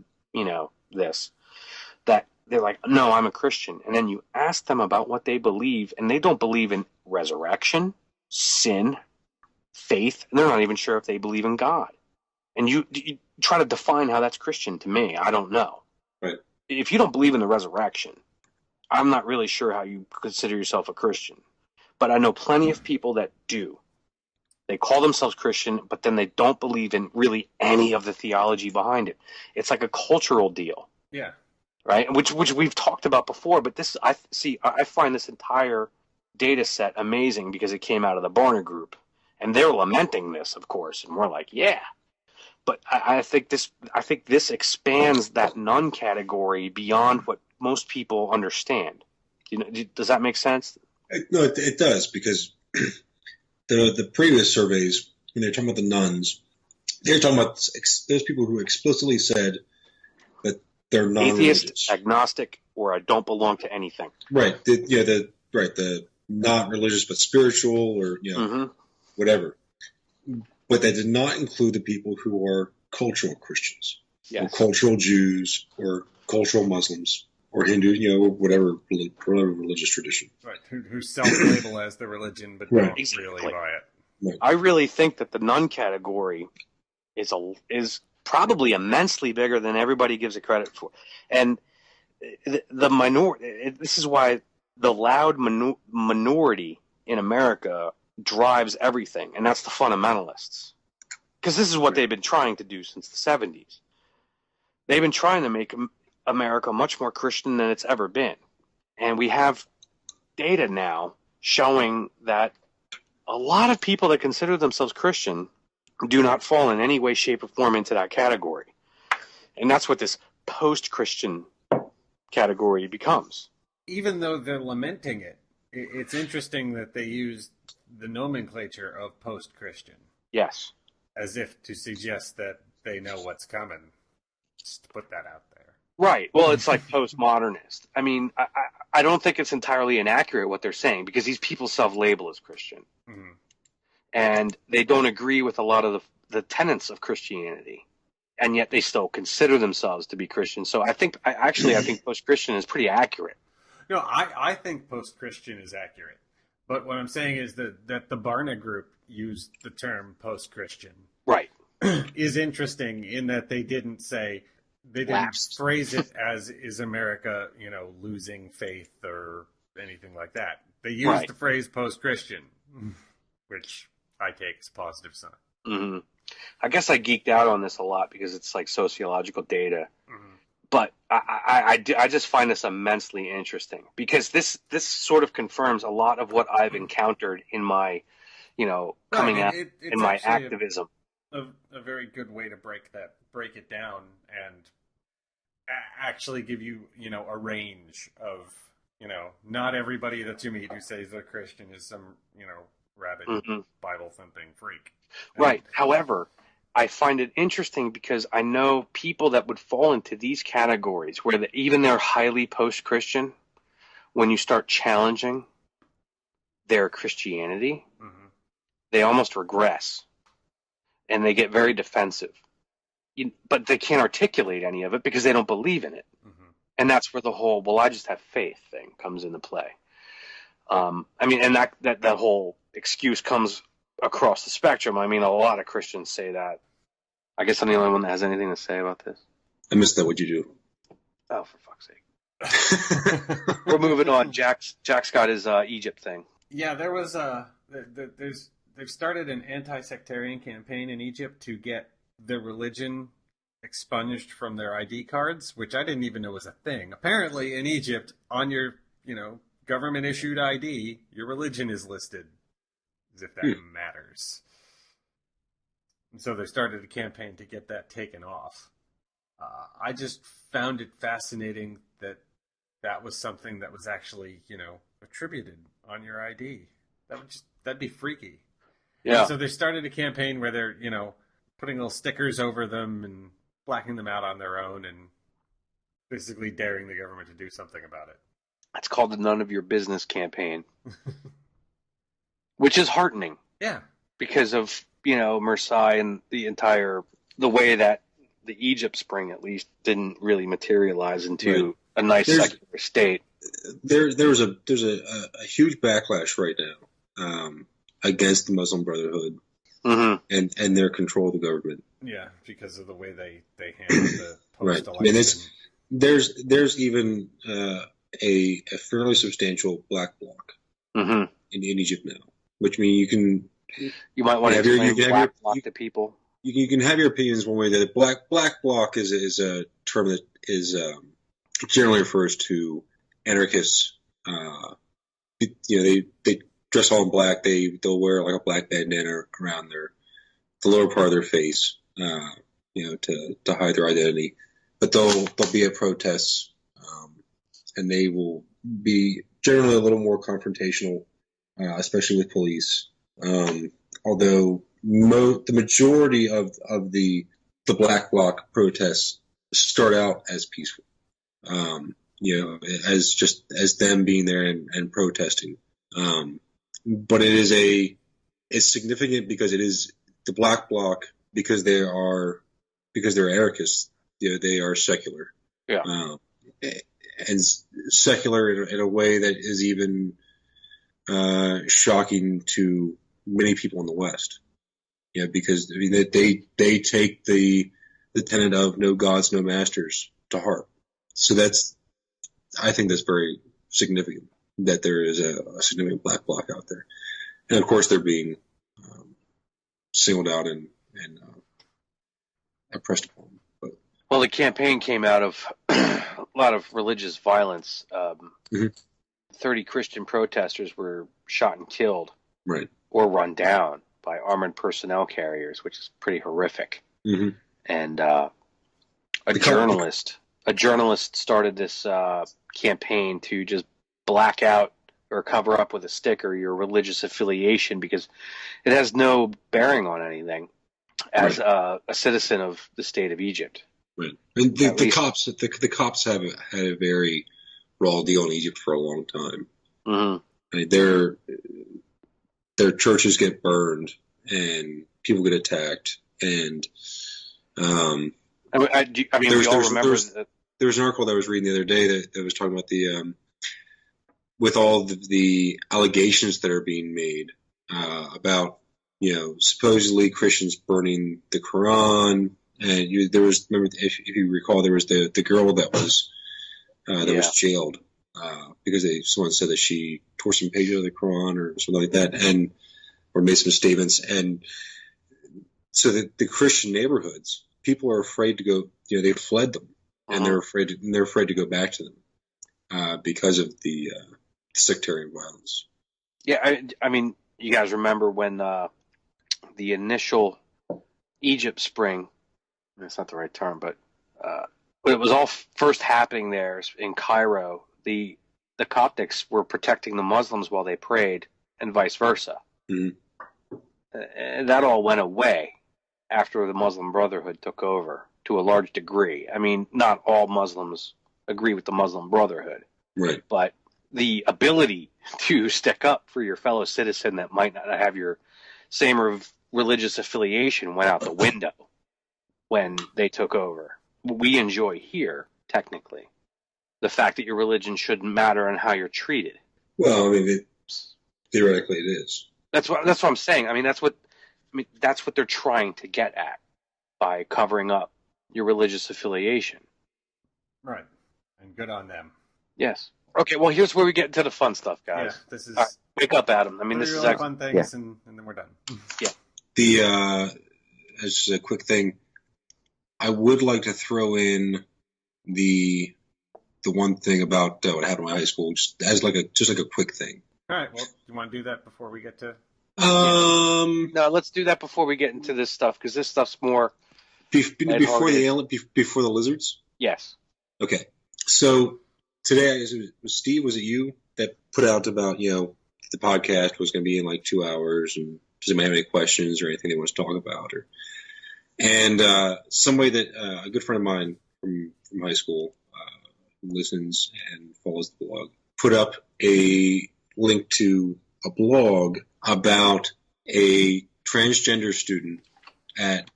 this, that they're like, no, I'm a Christian. And then you ask them about what they believe, and they don't believe in resurrection, sin, faith, and they're not even sure if they believe in God. And you try to define how that's Christian to me. I don't know. Right. If you don't believe in the resurrection, I'm not really sure how you consider yourself a Christian. But I know plenty of people that do. They call themselves Christian, but then they don't believe in really any of the theology behind it. It's like a cultural deal. Yeah. Right? Which we've talked about before, but I find this entire data set amazing because it came out of the Barna Group. And they're lamenting this, of course, and we're like, yeah. But I think this expands that nun category beyond what most people understand. Does that make sense? No, it does, because the previous surveys, when they're talking about the nuns, they're talking about those people who explicitly said that they're non-religious. Atheist, agnostic, or I don't belong to anything. Right. The not religious but spiritual, or whatever. But that did not include the people who are cultural Christians, yes, or cultural Jews, or cultural Muslims, or Hindu, whatever religious tradition. Right. Who self-label as the religion but Right. don't really buy it. Right. I really think that the nun category is probably immensely bigger than everybody gives it credit for. And the minority, this is why the loud minority in America drives everything, and that's the fundamentalists. Because this is what they've been trying to do since the 70s. They've been trying to make America much more Christian than it's ever been. And we have data now showing that a lot of people that consider themselves Christian do not fall in any way, shape, or form into that category. And that's what this post-Christian category becomes. Even though they're lamenting it, it's interesting that they use the nomenclature of post-Christian. Yes. As if to suggest that they know what's coming. Just to put that out there. Right. Well, it's like postmodernist. I mean, I don't think it's entirely inaccurate what they're saying, because these people self-label as Christian. Mm-hmm. And they don't agree with a lot of the tenets of Christianity. And yet they still consider themselves to be Christian. So I think post-Christian is pretty accurate. No, I think post-Christian is accurate. But what I'm saying is that the Barna Group used the term post-Christian. Right. Is interesting in that they didn't phrase it as, is America, losing faith or anything like that. They used the phrase post-Christian, which I take as a positive sign. Mm-hmm. I guess I geeked out on this a lot because it's like sociological data. Mm-hmm. But I just find this immensely interesting because this sort of confirms a lot of what I've encountered in my, coming out in my activism. A very good way to break it down, actually give you, a range of, not everybody that you meet who says they're Christian is some, rabid Bible thumping freak. Right. However, I find it interesting because I know people that would fall into these categories where even they're highly post-Christian, when you start challenging their Christianity, they almost regress and they get very defensive. But they can't articulate any of it because they don't believe in it. And that's where the whole, well, I just have faith thing comes into play. And that whole excuse comes across the spectrum. I mean, a lot of Christians say that. I guess I'm the only one that has anything to say about this. I missed that. What'd you do? Oh, for fuck's sake. We're moving on. Jack's got his Egypt thing. Yeah, there was they've started an anti-sectarian campaign in Egypt to get their religion expunged from their ID cards, which I didn't even know was a thing. Apparently, in Egypt, on your government-issued ID, your religion is listed, as if that matters. And so they started a campaign to get that taken off. I just found it fascinating that was something that was actually, attributed on your ID. That'd be freaky. Yeah. And so they started a campaign where they're, putting little stickers over them and blacking them out on their own and basically daring the government to do something about it. That's called the None of Your Business campaign. Which is heartening. Yeah. Because of, Marseille and the way that the Egypt Spring, at least, didn't really materialize into a nice secular state. There's a huge backlash right now against the Muslim Brotherhood and their control of the government. Yeah, because of the way they handle the post-election. Right. I mean, there's even a fairly substantial black bloc in Egypt now, which means you might want to explain black bloc to people. You can have your opinions one way. That black bloc is a term that is generally refers to anarchists. They dress all in black. They'll wear like a black bandana around the lower part of their face, to hide their identity. But they'll be at protests, and they will be generally a little more confrontational, especially with police. Although the majority of the black bloc protests start out as peaceful, as them being there and protesting. But it's significant because it is the black bloc because they're anarchists. They are secular. Yeah. And secular in a way that is even shocking to many people in the West. Yeah, because they take the tenet of no gods, no masters to heart. So I think that's very significant that there is a significant black bloc out there, and of course they're being singled out and oppressed upon. Well, the campaign came out of a lot of religious violence. 30 Christian protesters were shot and killed, right, or run down by armored personnel carriers, which is pretty horrific. And a journalist started this campaign to just black out or cover up with a sticker your religious affiliation because it has no bearing on anything as a citizen of the state of Egypt. Right. And the cops have had a very raw deal in Egypt for a long time. I mean, their churches get burned and people get attacked. And we all remember that. There was an article that I was reading the other day that was talking about with all the allegations that are being made about supposedly Christians burning the Quran. And remember, if you recall, there was the girl that was jailed because someone said that she tore some pages of the Quran or something like that, or made some statements. And so the Christian neighborhoods, people are afraid to go. They fled them, and they're afraid to go back to them because of the sectarian violence. Yeah, I mean, you guys remember when the initial Egypt Spring. That's not the right term, but But it was all first happening there in Cairo. The Coptics were protecting the Muslims while they prayed, and vice versa. Mhm. And that all went away after the Muslim Brotherhood took over to a large degree. I mean, not all Muslims agree with the Muslim Brotherhood, Right. but the ability to stick up for your fellow citizen that might not have your same religious affiliation went out the window when they took over. We enjoy here, technically, the fact that your religion shouldn't matter and how you're treated. Well, I mean, theoretically, it is. That's what I'm saying. I mean, that's what they're trying to get at by covering up your religious affiliation. Right. And good on them. Yes. Okay. Well, here's where we get into the fun stuff, guys. Yeah, this is All right, wake up, Adam. I mean, this is really actually fun things, and then we're done. As a quick thing, I would like to throw in the one thing about what happened in high school, just as like a quick thing. All right. Well, do you want to do that before we get to? No, let's do that before we get into this stuff, because this stuff's more before the lizards. Yes. Okay. So today, was it you that put out about the podcast was going to be in like 2 hours, and does anybody have any questions or anything they want to talk about? And somebody that a good friend of mine from high school who listens and follows the blog put up a link to a blog about a transgender student at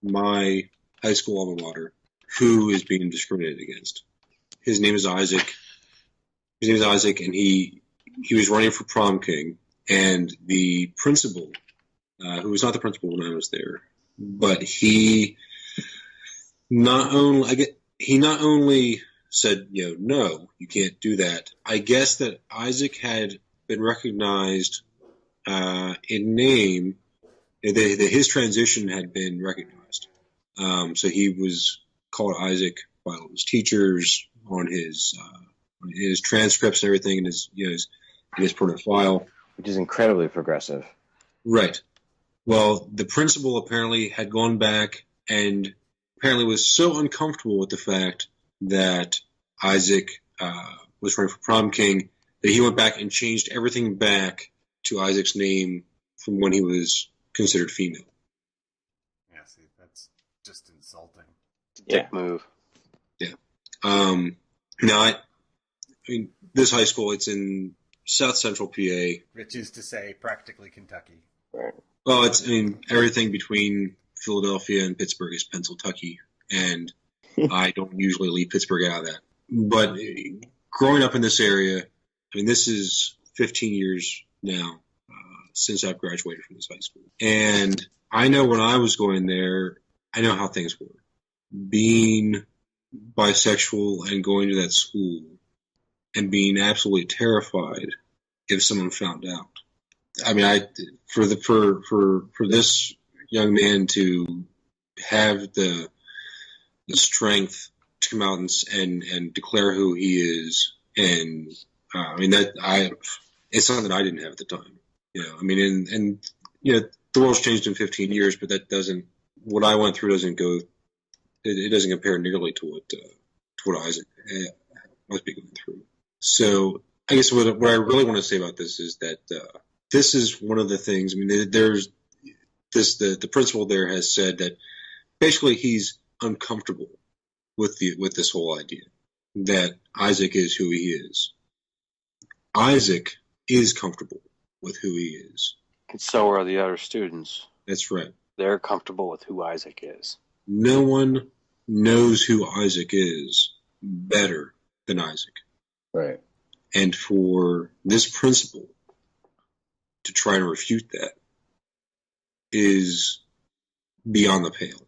my high school alma mater who is being discriminated against. His name is Isaac. And he was running for prom king, and the principal, who was not the principal when I was there, but he not only said, no, you can't do that. I guess that Isaac had been recognized in name, that his transition had been recognized. So he was called Isaac by all his teachers on his transcripts and everything in his permanent file, which is incredibly progressive. Right. Well, the principal apparently had gone back and apparently was so uncomfortable with the fact that Isaac was running for prom king that he went back and changed everything back to Isaac's name from when he was considered female. Yeah, see, that's just insulting. Dick move. Yeah. Now, I mean, this high school, it's in South Central PA. Which is to say, practically Kentucky. Right. Well, everything between Philadelphia and Pittsburgh is Pennsylvania, and I don't usually leave Pittsburgh out of that. But growing up in this area, I mean, this is 15 years now since I've graduated from this high school. And I know when I was going there, I know how things were. Being bisexual and going to that school and being absolutely terrified if someone found out. I mean, for this young man to have the strength to come out and declare who he is, and I mean it's something I didn't have at the time. I mean, and the world's changed in 15 years, but that doesn't. What I went through doesn't go. It doesn't compare nearly to what Isaac must be going through. So I guess what I really want to say about this is that this is one of the things. I mean, there's this the principal there has said that basically he's uncomfortable with this whole idea that Isaac is who he is. Isaac is comfortable with who he is. And so are the other students. That's right. They're comfortable with who Isaac is. No one knows who Isaac is better than Isaac. Right. And for this principal to try to refute that is beyond the pale.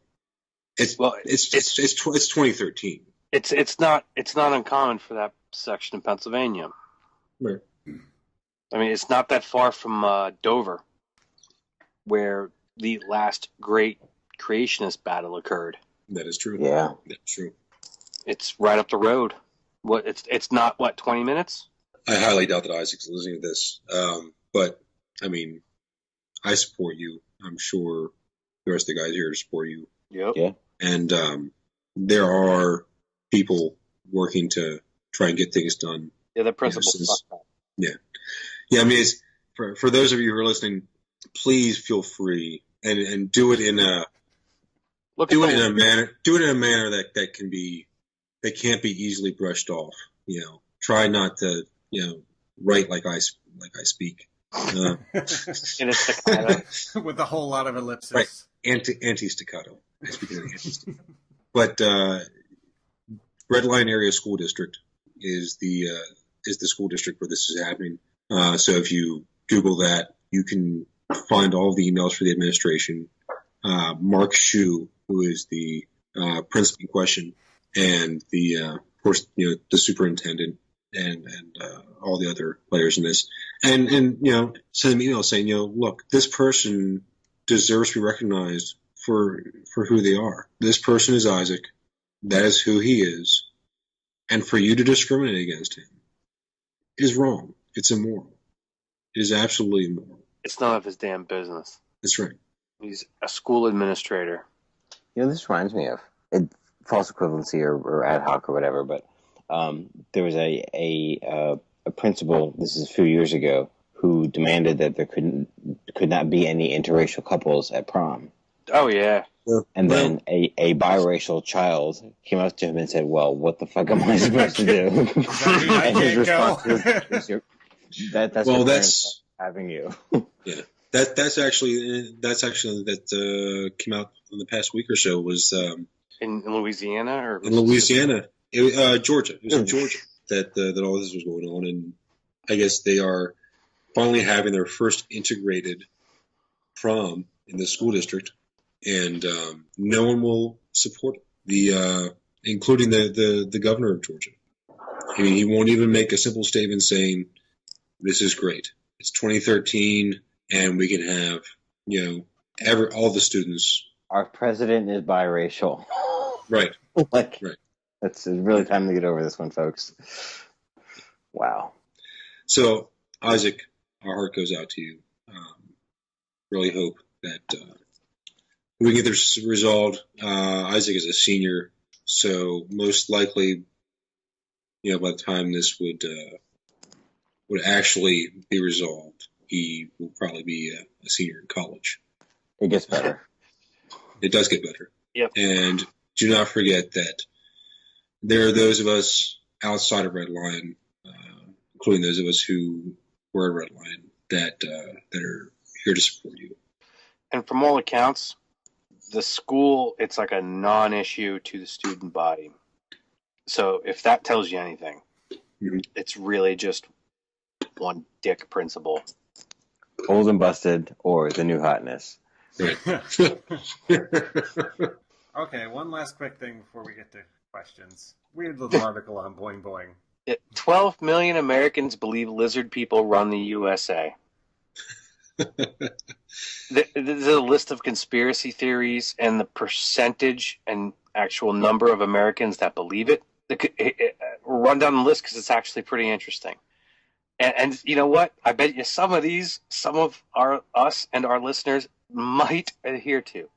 It's 2013. It's not uncommon for that section in Pennsylvania. Right. I mean, it's not that far from Dover, where the last great creationist battle occurred. That is true. Yeah, that's true. It's right up the road. It's not 20 minutes. I highly doubt that Isaac's listening to this, but I mean, I support you. I'm sure the rest of the guys here support you. Yep. Yeah. And there are people working to try and get things done. Yeah, the principal. Yeah. I mean, it's, for those of you who are listening, please feel free and do it in a manner that can't be easily brushed off. Try not to write like I speak. In a staccato. With a whole lot of ellipses. Right. Anti staccato. Speaking of anti-staccato. But Red Line Area School District is the school district where this is happening. So if you Google that, you can find all the emails for the administration. Mark Shu, who is the principal in question, and of course, the superintendent and all the other players in this, and send them emails saying, look, this person deserves to be recognized for who they are. This person is Isaac. That is who he is. And for you to discriminate against him is wrong. It's immoral. It is absolutely immoral. It's none of his damn business. That's right. He's a school administrator. This reminds me of false equivalency or ad hoc or whatever, but there was a principal, this is a few years ago, who demanded that there could not be any interracial couples at prom. Oh, yeah. And then a biracial child came up to him and said, well, what the fuck am I supposed to do? And his response was, that's having you. Yeah. That's actually that came out in the past week or so was in Louisiana or in Louisiana, Georgia. It was in Georgia that all this was going on, and I guess they are finally having their first integrated prom in the school district, and no one will support it. Including the governor of Georgia. I mean, he won't even make a simple statement saying, "This is great. It's 2013." And we can have, all the students. Our president is biracial. Right. Right. It's really time to get over this one, folks. Wow. So, Isaac, our heart goes out to you. Really hope that we get this resolved. Isaac is a senior, so most likely, by the time this would actually be resolved, he will probably be a senior in college. It gets better. It does get better. Yep. And do not forget that there are those of us outside of Red Line, including those of us who were at Red Line, that are here to support you. And from all accounts, the school, it's like a non-issue to the student body. So if that tells you anything, it's really just one dick principal. Old and busted, or the new hotness. Right. Okay, one last quick thing before we get to questions. Weird little article on Boing Boing. 12 million Americans believe lizard people run the USA. There's a list of conspiracy theories and the percentage and actual number of Americans that believe it. We'll run down the list because it's actually pretty interesting. And you know what? I bet you some of us and our listeners might adhere to.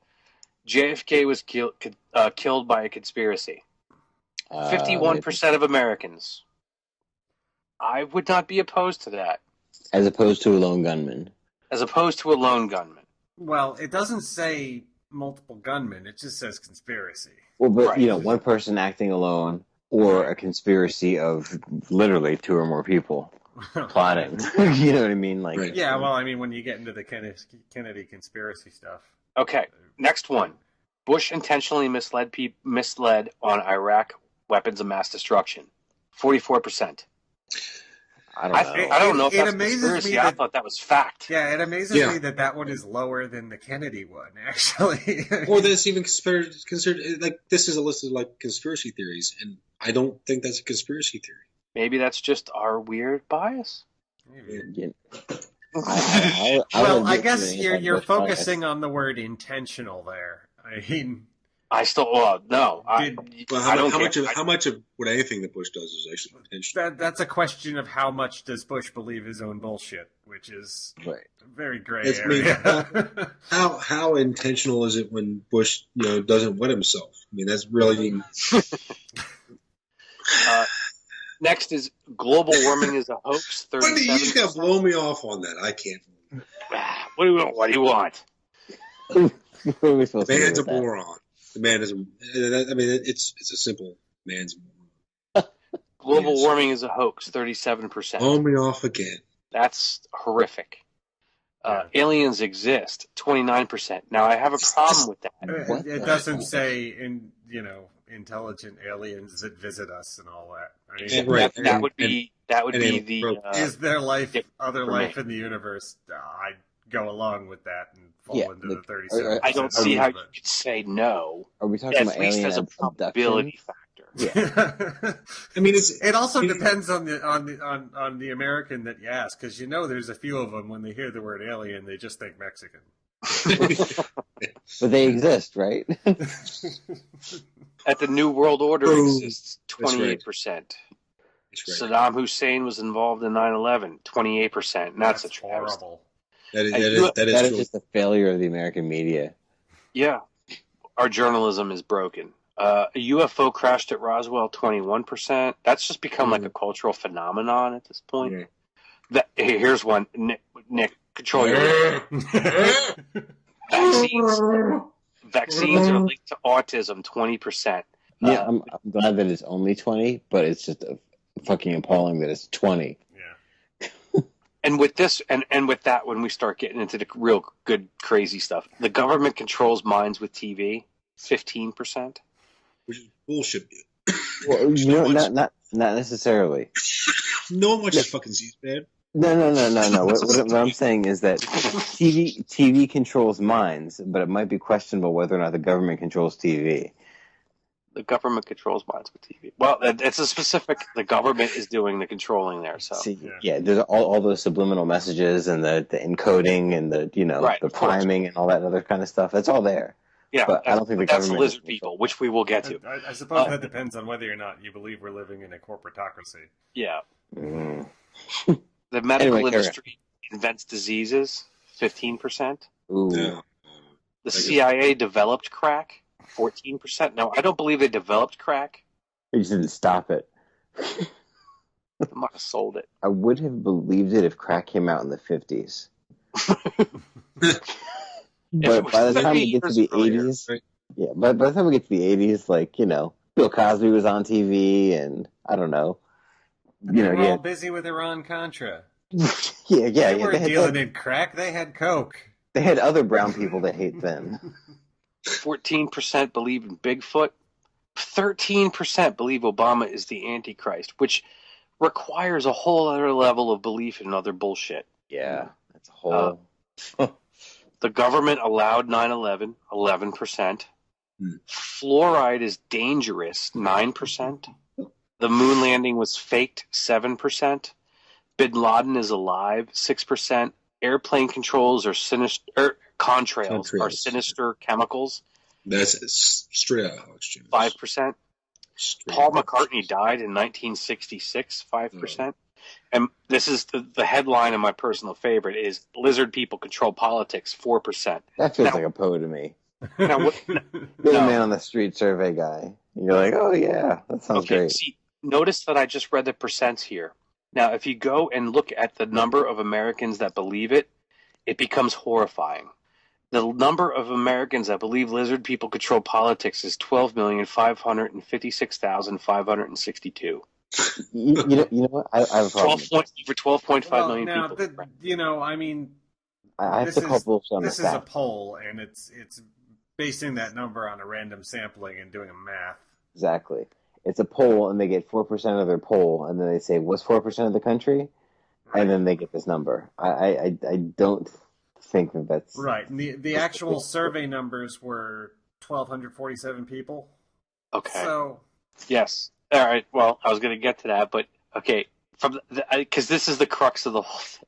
JFK was killed by a conspiracy. 51% of Americans. I would not be opposed to that. As opposed to a lone gunman. Well, it doesn't say multiple gunmen. It just says conspiracy. Well, but, right. One person acting alone or a conspiracy of literally two or more people plotting. You know what I mean? Like, right. Yeah, well, I mean, when you get into the Kennedy conspiracy stuff. Okay, next one. Bush intentionally misled on Iraq weapons of mass destruction. 44%. I don't know if that's conspiracy. I thought that was fact. Yeah, it amazes me that one is lower than the Kennedy one, actually. Or that's even considered like this is a list of like conspiracy theories, and I don't think that's a conspiracy theory. Maybe that's just our weird bias. Maybe. I guess you're focusing on the word intentional there. I mean, I still no. How much of what anything that Bush does is actually intentional? That's a question of how much does Bush believe his own bullshit, which is very gray area. How intentional is it when Bush doesn't wet himself? I mean, that's really Next is global warming is a hoax. 37%. You just got to blow me off on that. I can't. What do you want? What do you want? What are we supposed to do Man's a with that? moron. The man is. I mean, it's a simple man's. Global Yes. warming is a hoax. 37%. Blow me off again. That's horrific. Aliens exist. 29%. Now I have a problem with that. What It the doesn't fuck? say intelligent aliens that visit us and all that. I mean, Right. That would be and the. is there life, other for life me. in the universe? I'd go along with that and fall Yeah, into like, the 37%. I don't see how you could say no. Are we talking At about least alien as a abduction? probability factor. Yeah. I mean, It also depends on the American that you ask, because there's a few of them when they hear the word alien, they just think Mexican. But they exist, right? At the New World Order Oh, exists. 28%. That's right. Saddam Hussein was involved in 9/11. 28%. And that's a travesty. horrible. That is That is true. just a failure of the American media. Yeah, our journalism is broken. A UFO crashed at Roswell, 21%. That's just become like a cultural phenomenon at this point. Yeah. Here's one. Nick, control your vaccines. Vaccines are linked to autism, 20%. Yeah, I'm glad that it's only 20, but it's just fucking appalling that it's 20. Yeah. And with this, and with that, when we start getting into the real good, crazy stuff, the government controls minds with TV, 15%. Which is bullshit. Well, not necessarily. No one watches fucking C-SPAN. No. What I'm saying is that TV controls minds, but it might be questionable whether or not the government controls TV. The government controls minds with TV. Well, it's a specific. The government is doing the controlling there. So There's all those subliminal messages and the encoding and the priming and all that other kind of stuff. That's all there. Yeah, but I don't think that's the lizard people, which we will get to. I suppose that depends on whether or not you believe we're living in a corporatocracy. Yeah. Mm. The medical industry invents diseases, 15%. Ooh. Yeah. The CIA developed crack, 14%. No, I don't believe they developed crack. They just didn't stop it. They might have sold it. I would have believed it if crack came out in the 50s. But by the time we get to the 80s, right? yeah, by the time we get to the 80s, like, Bill Cosby was on TV and I don't know. They were all busy with Iran-Contra. Yeah. They weren't dealing in crack. They had coke. They had other brown people that hate them. 14% believe in Bigfoot. 13% believe Obama is the Antichrist, which requires a whole other level of belief in other bullshit. Yeah, that's a whole... The government allowed 9/11, 11%. Fluoride is dangerous, 9%. The moon landing was faked, 7%. Bin Laden is alive, 6%. Airplane controls are sinister. Contrails are sinister chemicals. That's straight out of Alex Jones. 5%. Paul McCartney died in 1966, 5%. And this is the headline of my personal favorite is Lizard People Control Politics, 4%. That feels like a poem to me. Now, You're the man on the street survey guy. You're like, oh yeah, that sounds great. See, notice that I just read the percents here. Now, if you go and look at the number of Americans that believe it, it becomes horrifying. The number of Americans that believe lizard people control politics is 12,556,562. You know what? I have a problem. Over 12.5 million now, people. I have to call bullshit on this the is a stats. poll, and it's basing that number on a random sampling and doing a math. Exactly. It's a poll, and they get 4% of their poll, and then they say, what's 4% of the country? Right. And then they get this number. I don't think that's... Right. And the actual survey numbers were 1,247 people. Okay. So... Yes. All right. Well, I was going to get to that, but okay. Because this is the crux of the whole thing.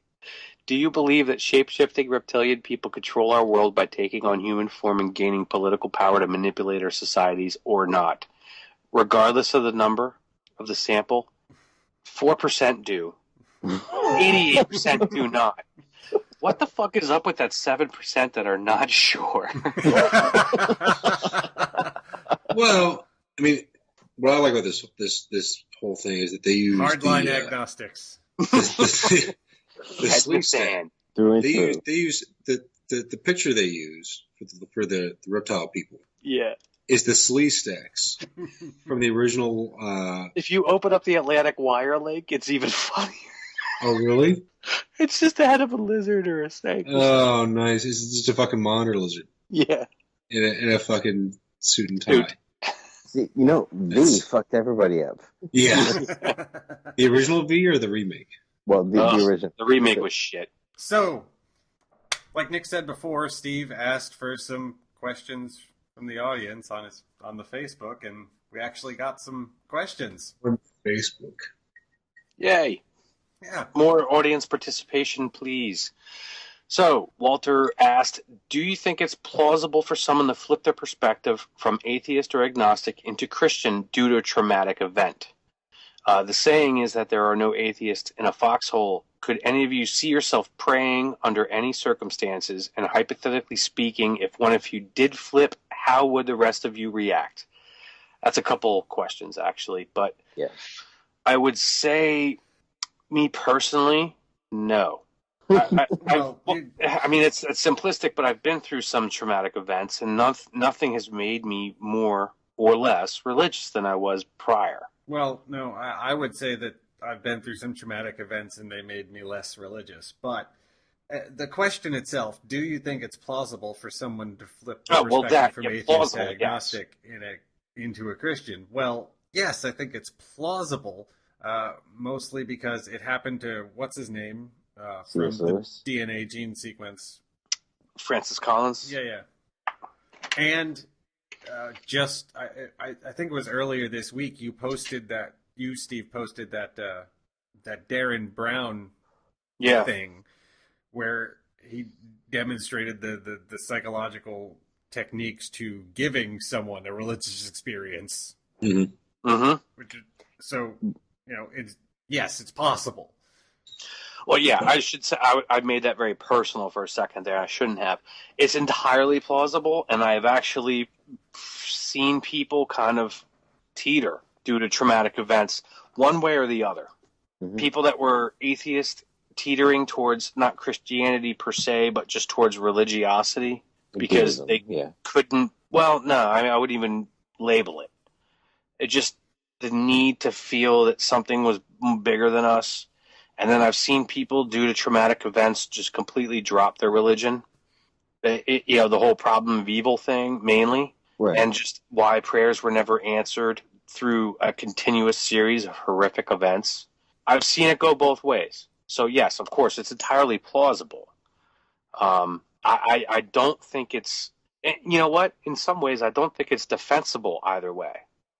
Do you believe that shape-shifting reptilian people control our world by taking on human form and gaining political power to manipulate our societies or not? Regardless of the number of the sample, 4% do. 88% do not. What the fuck is up with that 7% that are not sure? Well, I mean, what I like about this whole thing is that they use Hardline agnostics. The Head in sleeve the stack. sand. Through and They through. use the picture they use for the reptile people Yeah. is the sleeve stacks from the original. If you open up the Atlantic Wire link, it's even funnier. Oh, really? It's just the head of a lizard or a snake. Oh, nice. It's just a fucking monitor lizard Yeah. in a fucking suit and tie. See, V fucked everybody up. Yeah. The original V or the remake? Well, the original. The remake was shit. So, like Nick said before, Steve asked for some questions from the audience on the Facebook, and we actually got some questions. On Facebook. Yay. Yeah. More audience participation, please. So, Walter asked, do you think it's plausible for someone to flip their perspective from atheist or agnostic into Christian due to a traumatic event? The saying is that there are no atheists in a foxhole. Could any of you see yourself praying under any circumstances? And hypothetically speaking, if one of you did flip, how would the rest of you react? That's a couple questions, actually. But Yeah. I would say, me personally, no. I mean, it's simplistic, but I've been through some traumatic events, and nothing has made me more or less religious than I was prior. Well, no, I would say that I've been through some traumatic events and they made me less religious. But the question itself, do you think it's plausible for someone to flip the perspective from atheist to agnostic into a Christian? Well, yes, I think it's plausible, mostly because it happened to, what's his name? From the DNA gene sequence. Francis Collins? Yeah. And I think it was earlier this week Steve posted that Darren Brown thing where he demonstrated the psychological techniques to giving someone a religious experience. Mm-hmm. Mm-hmm. So, it's possible. Well, yeah, I should say I made that very personal for a second there. I shouldn't have. It's entirely plausible, and I have actually seen people kind of teeter due to traumatic events, one way or the other. Mm-hmm. People that were atheist teetering towards not Christianity per se, but just towards religiosity because they couldn't. Well, no, I wouldn't even label it. It just the need to feel that something was bigger than us. And then I've seen people, due to traumatic events, just completely drop their religion. The whole problem of evil thing, mainly. Right. And just why prayers were never answered through a continuous series of horrific events. I've seen it go both ways. So, yes, of course, it's entirely plausible. I don't think it's... You know what? In some ways, I don't think it's defensible either way.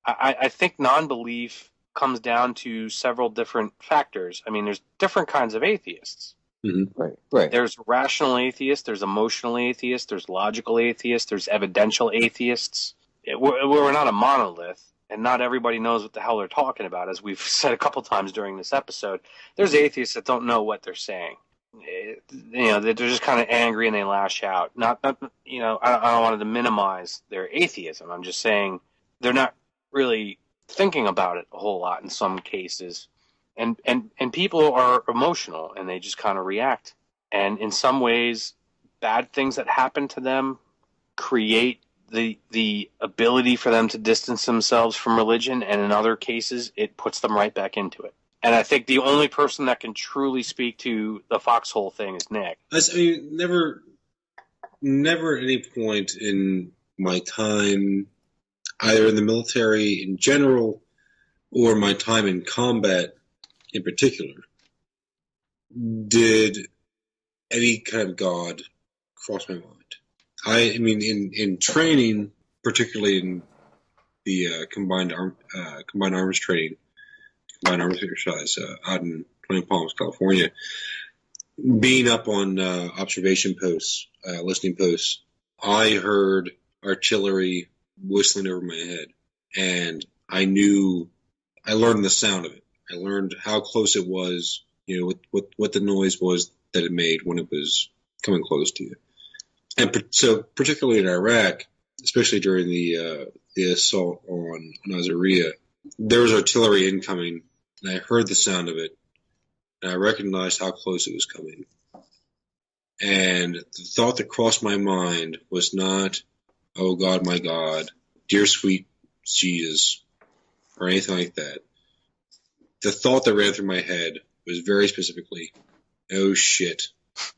I think non-belief comes down to several different factors. I mean, there's different kinds of atheists. Mm-hmm. Right. There's rational atheists, there's emotional atheists, there's logical atheists, there's evidential atheists. We're not a monolith, and not everybody knows what the hell they're talking about, as we've said a couple times during this episode. There's atheists that don't know what they're saying. They're just kind of angry and they lash out. I don't want to minimize their atheism. I'm just saying they're not really thinking about it a whole lot in some cases, and people are emotional and they just kind of react, and in some ways bad things that happen to them create the ability for them to distance themselves from religion, and in other cases it puts them right back into it. And I think the only person that can truly speak to the foxhole thing is Nick. Never at any point in my time, either in the military in general or my time in combat in particular, did any kind of God cross my mind. I mean, in training, particularly in the combined arms training, combined arms exercise out in Twin Palms, California, being up on observation posts, listening posts, I heard artillery whistling over my head, and I learned the sound of it. I learned how close it was, what the noise was that it made when it was coming close to you. And so, particularly in Iraq, especially during the assault on Nasiriyah, there was artillery incoming, and I heard the sound of it, and I recognized how close it was coming. And the thought that crossed my mind was not, oh God, my God, dear sweet Jesus, or anything like that. The thought that ran through my head was very specifically, oh shit,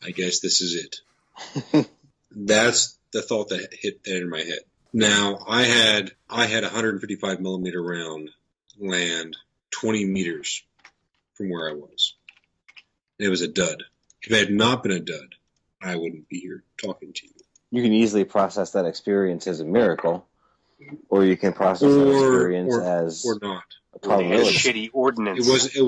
I guess this is it. That's the thought that hit in my head. Now, I had a 155 millimeter round land 20 meters from where I was. And it was a dud. If it had not been a dud, I wouldn't be here talking to you. You can easily process that experience as a miracle, or you can process that experience as or not. a probability. A shitty ordinance. It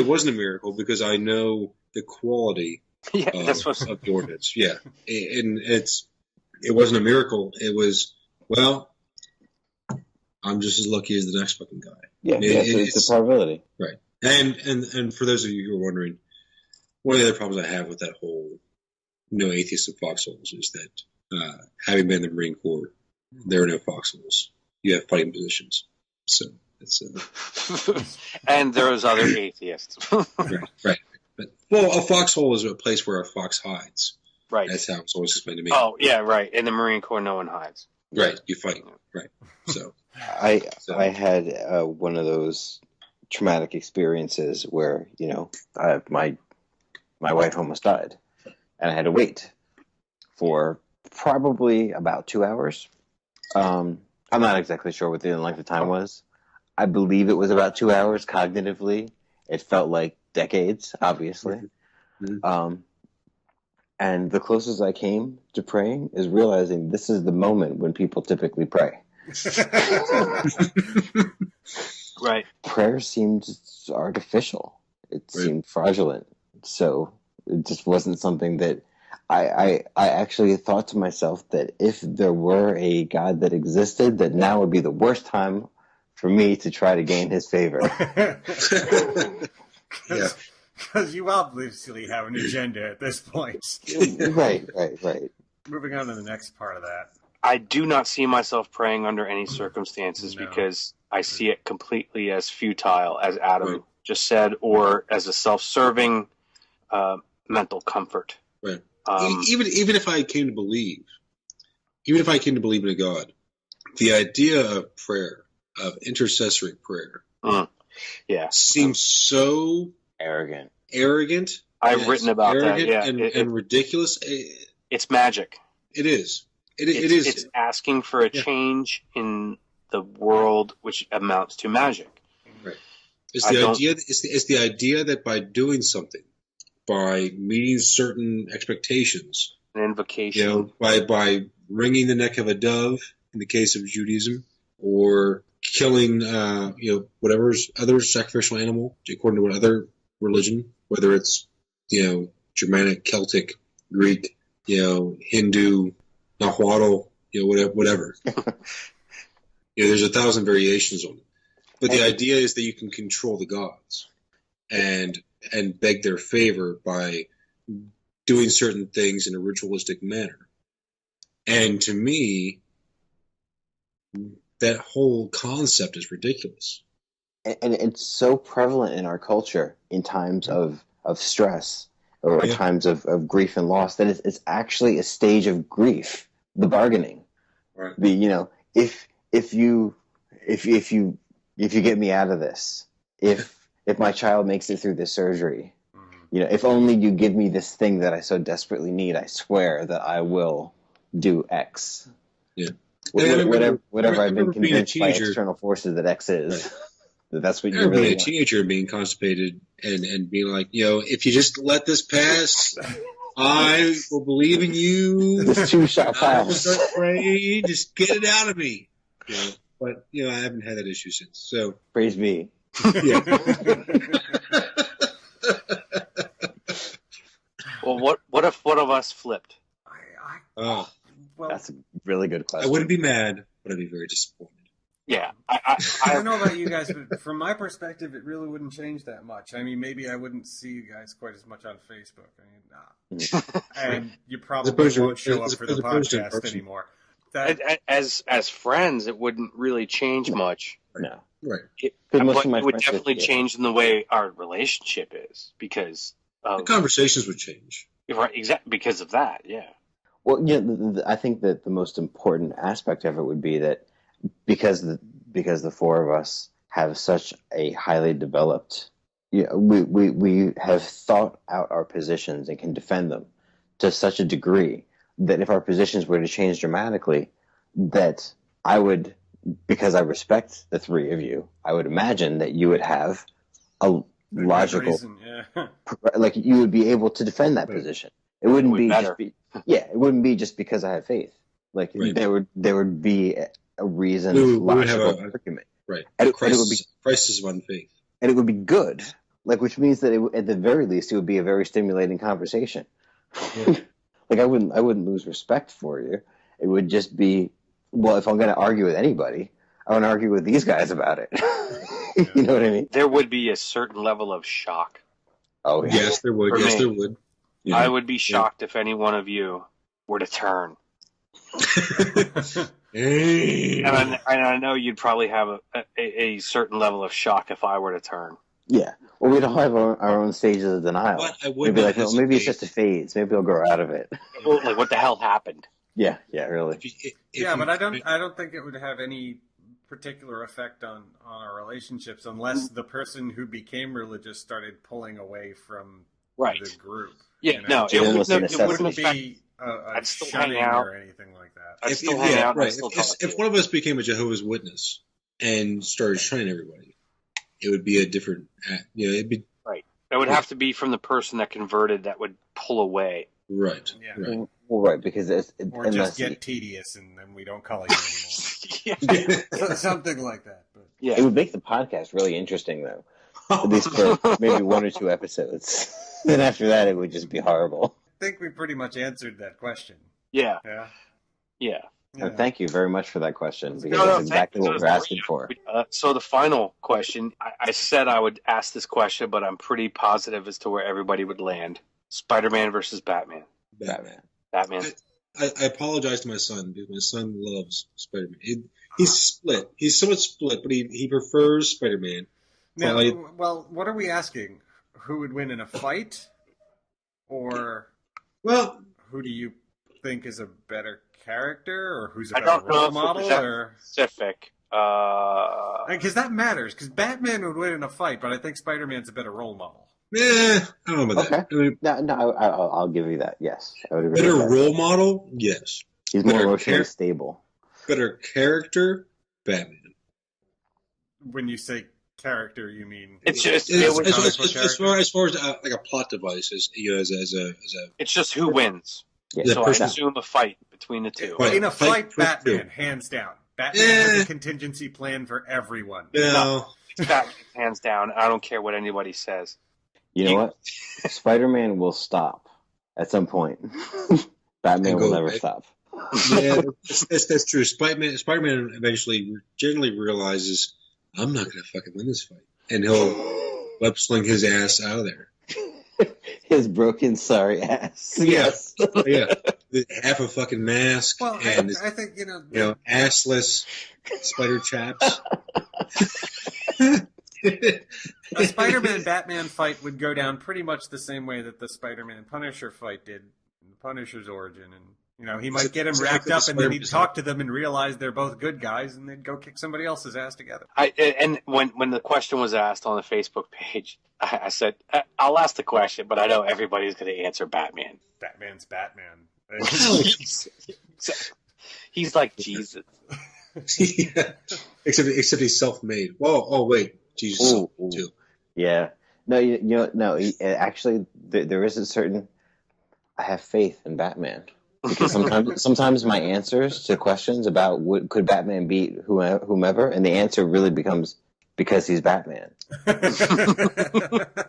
wasn't a miracle because I know the quality of the ordinance. Yeah, and it wasn't a miracle. It was, well, I'm just as lucky as the next fucking guy. Yeah, it's a probability. Right. And for those of you who are wondering, one of the other problems I have with that whole no atheists and foxholes is that having been in the Marine Corps, there are no foxholes. You have fighting positions. So it's and there's other atheists. right. But, well, a foxhole is a place where a fox hides. Right. That's how it's always explained to me. Oh, yeah, right. In the Marine Corps, no one hides. Right. You fight. Right. So I had one of those traumatic experiences where, my wife almost died, and I had to wait for probably about 2 hours. I'm not exactly sure what the length of time was. I believe it was about 2 hours cognitively. It felt like decades, obviously. Mm-hmm. And the closest I came to praying is realizing this is the moment when people typically pray. Right. Prayer seemed artificial. It seemed fraudulent. So it just wasn't something that I actually thought to myself that if there were a God that existed, that now would be the worst time for me to try to gain his favor. Because you obviously have an agenda at this point. Right. Moving on to the next part of that. I do not see myself praying under any circumstances because I see it completely as futile, as Adam just said, or as a self-serving mental comfort. Right. Even if I came to believe in a God, the idea of prayer, of intercessory prayer, seems so arrogant. I've written about that. Yeah, and ridiculous. It's magic. It is. It is. It's asking for a change in the world, which amounts to magic. Right. It's the idea that by doing something, by meeting certain expectations, an invocation, by wringing the neck of a dove in the case of Judaism, or killing whatever's other sacrificial animal according to what other religion, whether it's Germanic, Celtic, Greek, Hindu, Nahuatl, whatever. There's 1,000 variations on it. But the idea is that you can control the gods and beg their favor by doing certain things in a ritualistic manner. And to me, that whole concept is ridiculous. And it's so prevalent in our culture in times of stress or times of grief and loss that it's actually a stage of grief, the bargaining. Right. If you get me out of this, if my child makes it through this surgery, if only you give me this thing that I so desperately need, I swear that I will do X. Yeah. Whatever I've been convinced by external forces that X is. Right. That's what you're really being a teenager, being constipated and being like, if you just let this pass, I will believe in you. This too shall pass. I will start praying. Just get it out of me. But I haven't had that issue since. So praise me. Yeah. Well, what if one of us flipped? Well, that's a really good question. I wouldn't be mad, but I'd be very disappointed. Yeah, I don't know about you guys, but from my perspective, it really wouldn't change that much. I mean, maybe I wouldn't see you guys quite as much on Facebook. And you probably won't show up for the podcast anymore. As friends, it wouldn't really change much. No. Right. Because most But of my it would friends definitely change in the way our relationship is because The of conversations would change. because of that. Yeah. Well, I think that the most important aspect of it would be that because the four of us have such a highly developed, we have thought out our positions and can defend them to such a degree that if our positions were to change dramatically, that I would, because I respect the three of you, I would imagine that you would have a logical reason, yeah. like you would be able to defend that position. It wouldn't be better. it wouldn't be just because I have faith. Like Right. there would be a reason, We would have logical argument, right. and it crisis, would be crisis of unfaith. and it would be good. Like which means that at the very least it would be a very stimulating conversation. Yeah. Like I wouldn't lose respect for you. It would just be, well, if I'm going to argue with anybody, I want to argue with these guys about it. You know what I mean? There would be a certain level of shock. Oh yeah. Yes, there would. For Yes, me. there would. Yeah. I would be shocked if any one of you were to turn. Hey. And I know you'd probably have a certain level of shock if I were to turn. Yeah. Well, we'd all have our own stages of denial. But I would We'd be not like, well, maybe it's hesitate. just a phase. Maybe we'll grow out of it. Like, what the hell happened? Yeah, really. But I don't think it would have any particular effect on our relationships unless the person who became religious started pulling away from the group. Yeah, you know? no, it wouldn't be a I'd still shunning hang out. or anything like that. I'd still hang out. Right. I'd still talk to If you. one of us became a Jehovah's Witness and started shunning everybody, it would be a different. It'd be Right. It would have to be from the person that converted that would pull away. right. Yeah. Right. Well, right, because Or just get tedious and then we don't call you anymore. Something like that. But. Yeah. It would make the podcast really interesting, though. At least for maybe one or two episodes. Then after that, it would just be horrible. I think we pretty much answered that question. Yeah. Yeah. Yeah. And thank you very much for that question, because No, that's exactly what thank we're you. asking for. So the final question, I said I would ask this question, but I'm pretty positive as to where everybody would land. Spider-Man versus Batman. Batman. I apologize to my son because my son loves Spider-Man. He's split. He's somewhat split, but he prefers Spider-Man. Now, well, what are we asking? Who would win in a fight? Or who do you think is a better character? Or who's a better role model? Or specific. Because that matters. Because Batman would win in a fight, but I think Spider-Man's a better role model. I don't know about that. I mean, I'll give you that. Yes, I would agree. Better with that. role model, yes. He's more emotionally stable. Better character, Batman. When you say character, you mean it's just as far as like a plot device as a. It's just who wins. Yeah. So I assume a fight between the two. Right. In a fight, Batman, two. hands down. Batman has a contingency plan for everyone. No. Batman, hands down. I don't care what anybody says. You know what? Spider-Man will stop at some point. Batman will never stop. Yeah, that's true. Spider-Man eventually generally realizes, I'm not going to fucking win this fight. And he'll web sling his ass out of there. His broken, sorry ass. Yes. Yeah. Half a fucking mask. Well, and I think, assless spider chaps. A Spider-Man-Batman fight would go down pretty much the same way that the Spider-Man-Punisher fight did in the Punisher's origin. And, he might get him wrapped up and then he'd talk to them and realize they're both good guys and they'd go kick somebody else's ass together. And when the question was asked on the Facebook page, I said, I'll ask the question, but I know everybody's going to answer Batman. Batman's Batman. He's like Jesus. Yeah. Except he's self-made. Whoa! Oh wait, Jesus too. Yeah. No. Actually, there is a certain. I have faith in Batman because sometimes my answers to questions about could Batman beat whomever, and the answer really becomes because he's Batman.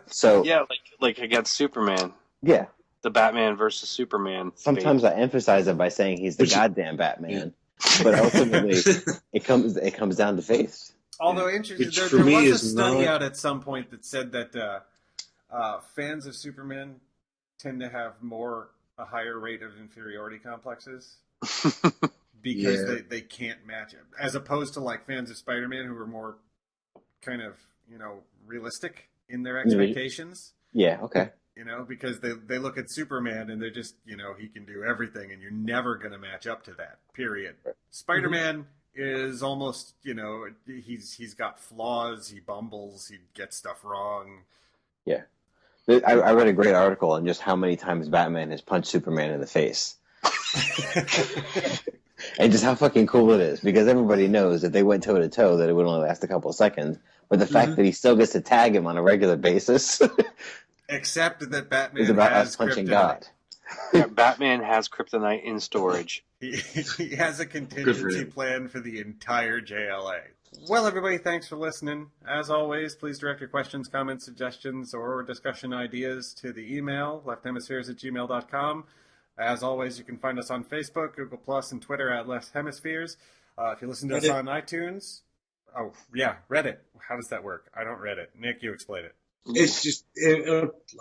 So yeah, like against Superman. Yeah. The Batman versus Superman. Sometimes I emphasize it by saying he's the goddamn Batman. Yeah. But ultimately, it comes down to faith. Although interesting, there was a study out at some point that said that fans of Superman tend to have a higher rate of inferiority complexes because Yeah. they can't match it, as opposed to like fans of Spider-Man who are more kind of realistic in their expectations. Yeah, okay. Because they look at Superman and they're just he can do everything and you're never going to match up to that. Period. Spider-Man is almost he's got flaws. He bumbles. He gets stuff wrong. Yeah. I read a great article on just how many times Batman has punched Superman in the face. And just how fucking cool it is, because everybody knows that they went toe-to-toe that it would only last a couple of seconds. But the fact that he still gets to tag him on a regular basis Except that Batman is about has us punching kryptonite. God. Yeah, Batman has kryptonite in storage. He has a contingency plan for the entire JLA. Well, everybody, thanks for listening. As always, please direct your questions, comments, suggestions, or discussion ideas to the email, lefthemispheres@gmail.com. As always, you can find us on Facebook, Google+, and Twitter at Left Hemispheres. If you listen to us on iTunes... Oh, yeah, Reddit. How does that work? I don't Reddit. Nick, you explain it. It's just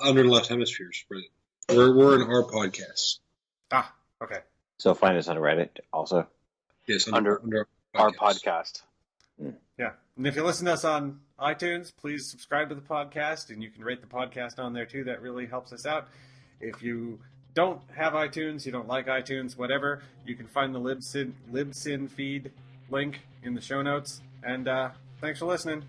under Left Hemispheres. We're in our podcast. Ah, okay. So find us on Reddit also. Yes, Under our podcast. Yeah. And if you listen to us on iTunes, please subscribe to the podcast, and you can rate the podcast on there too. That really helps us out. If you don't have iTunes, you don't like iTunes, whatever, you can find the Libsyn feed link in the show notes. And thanks for listening.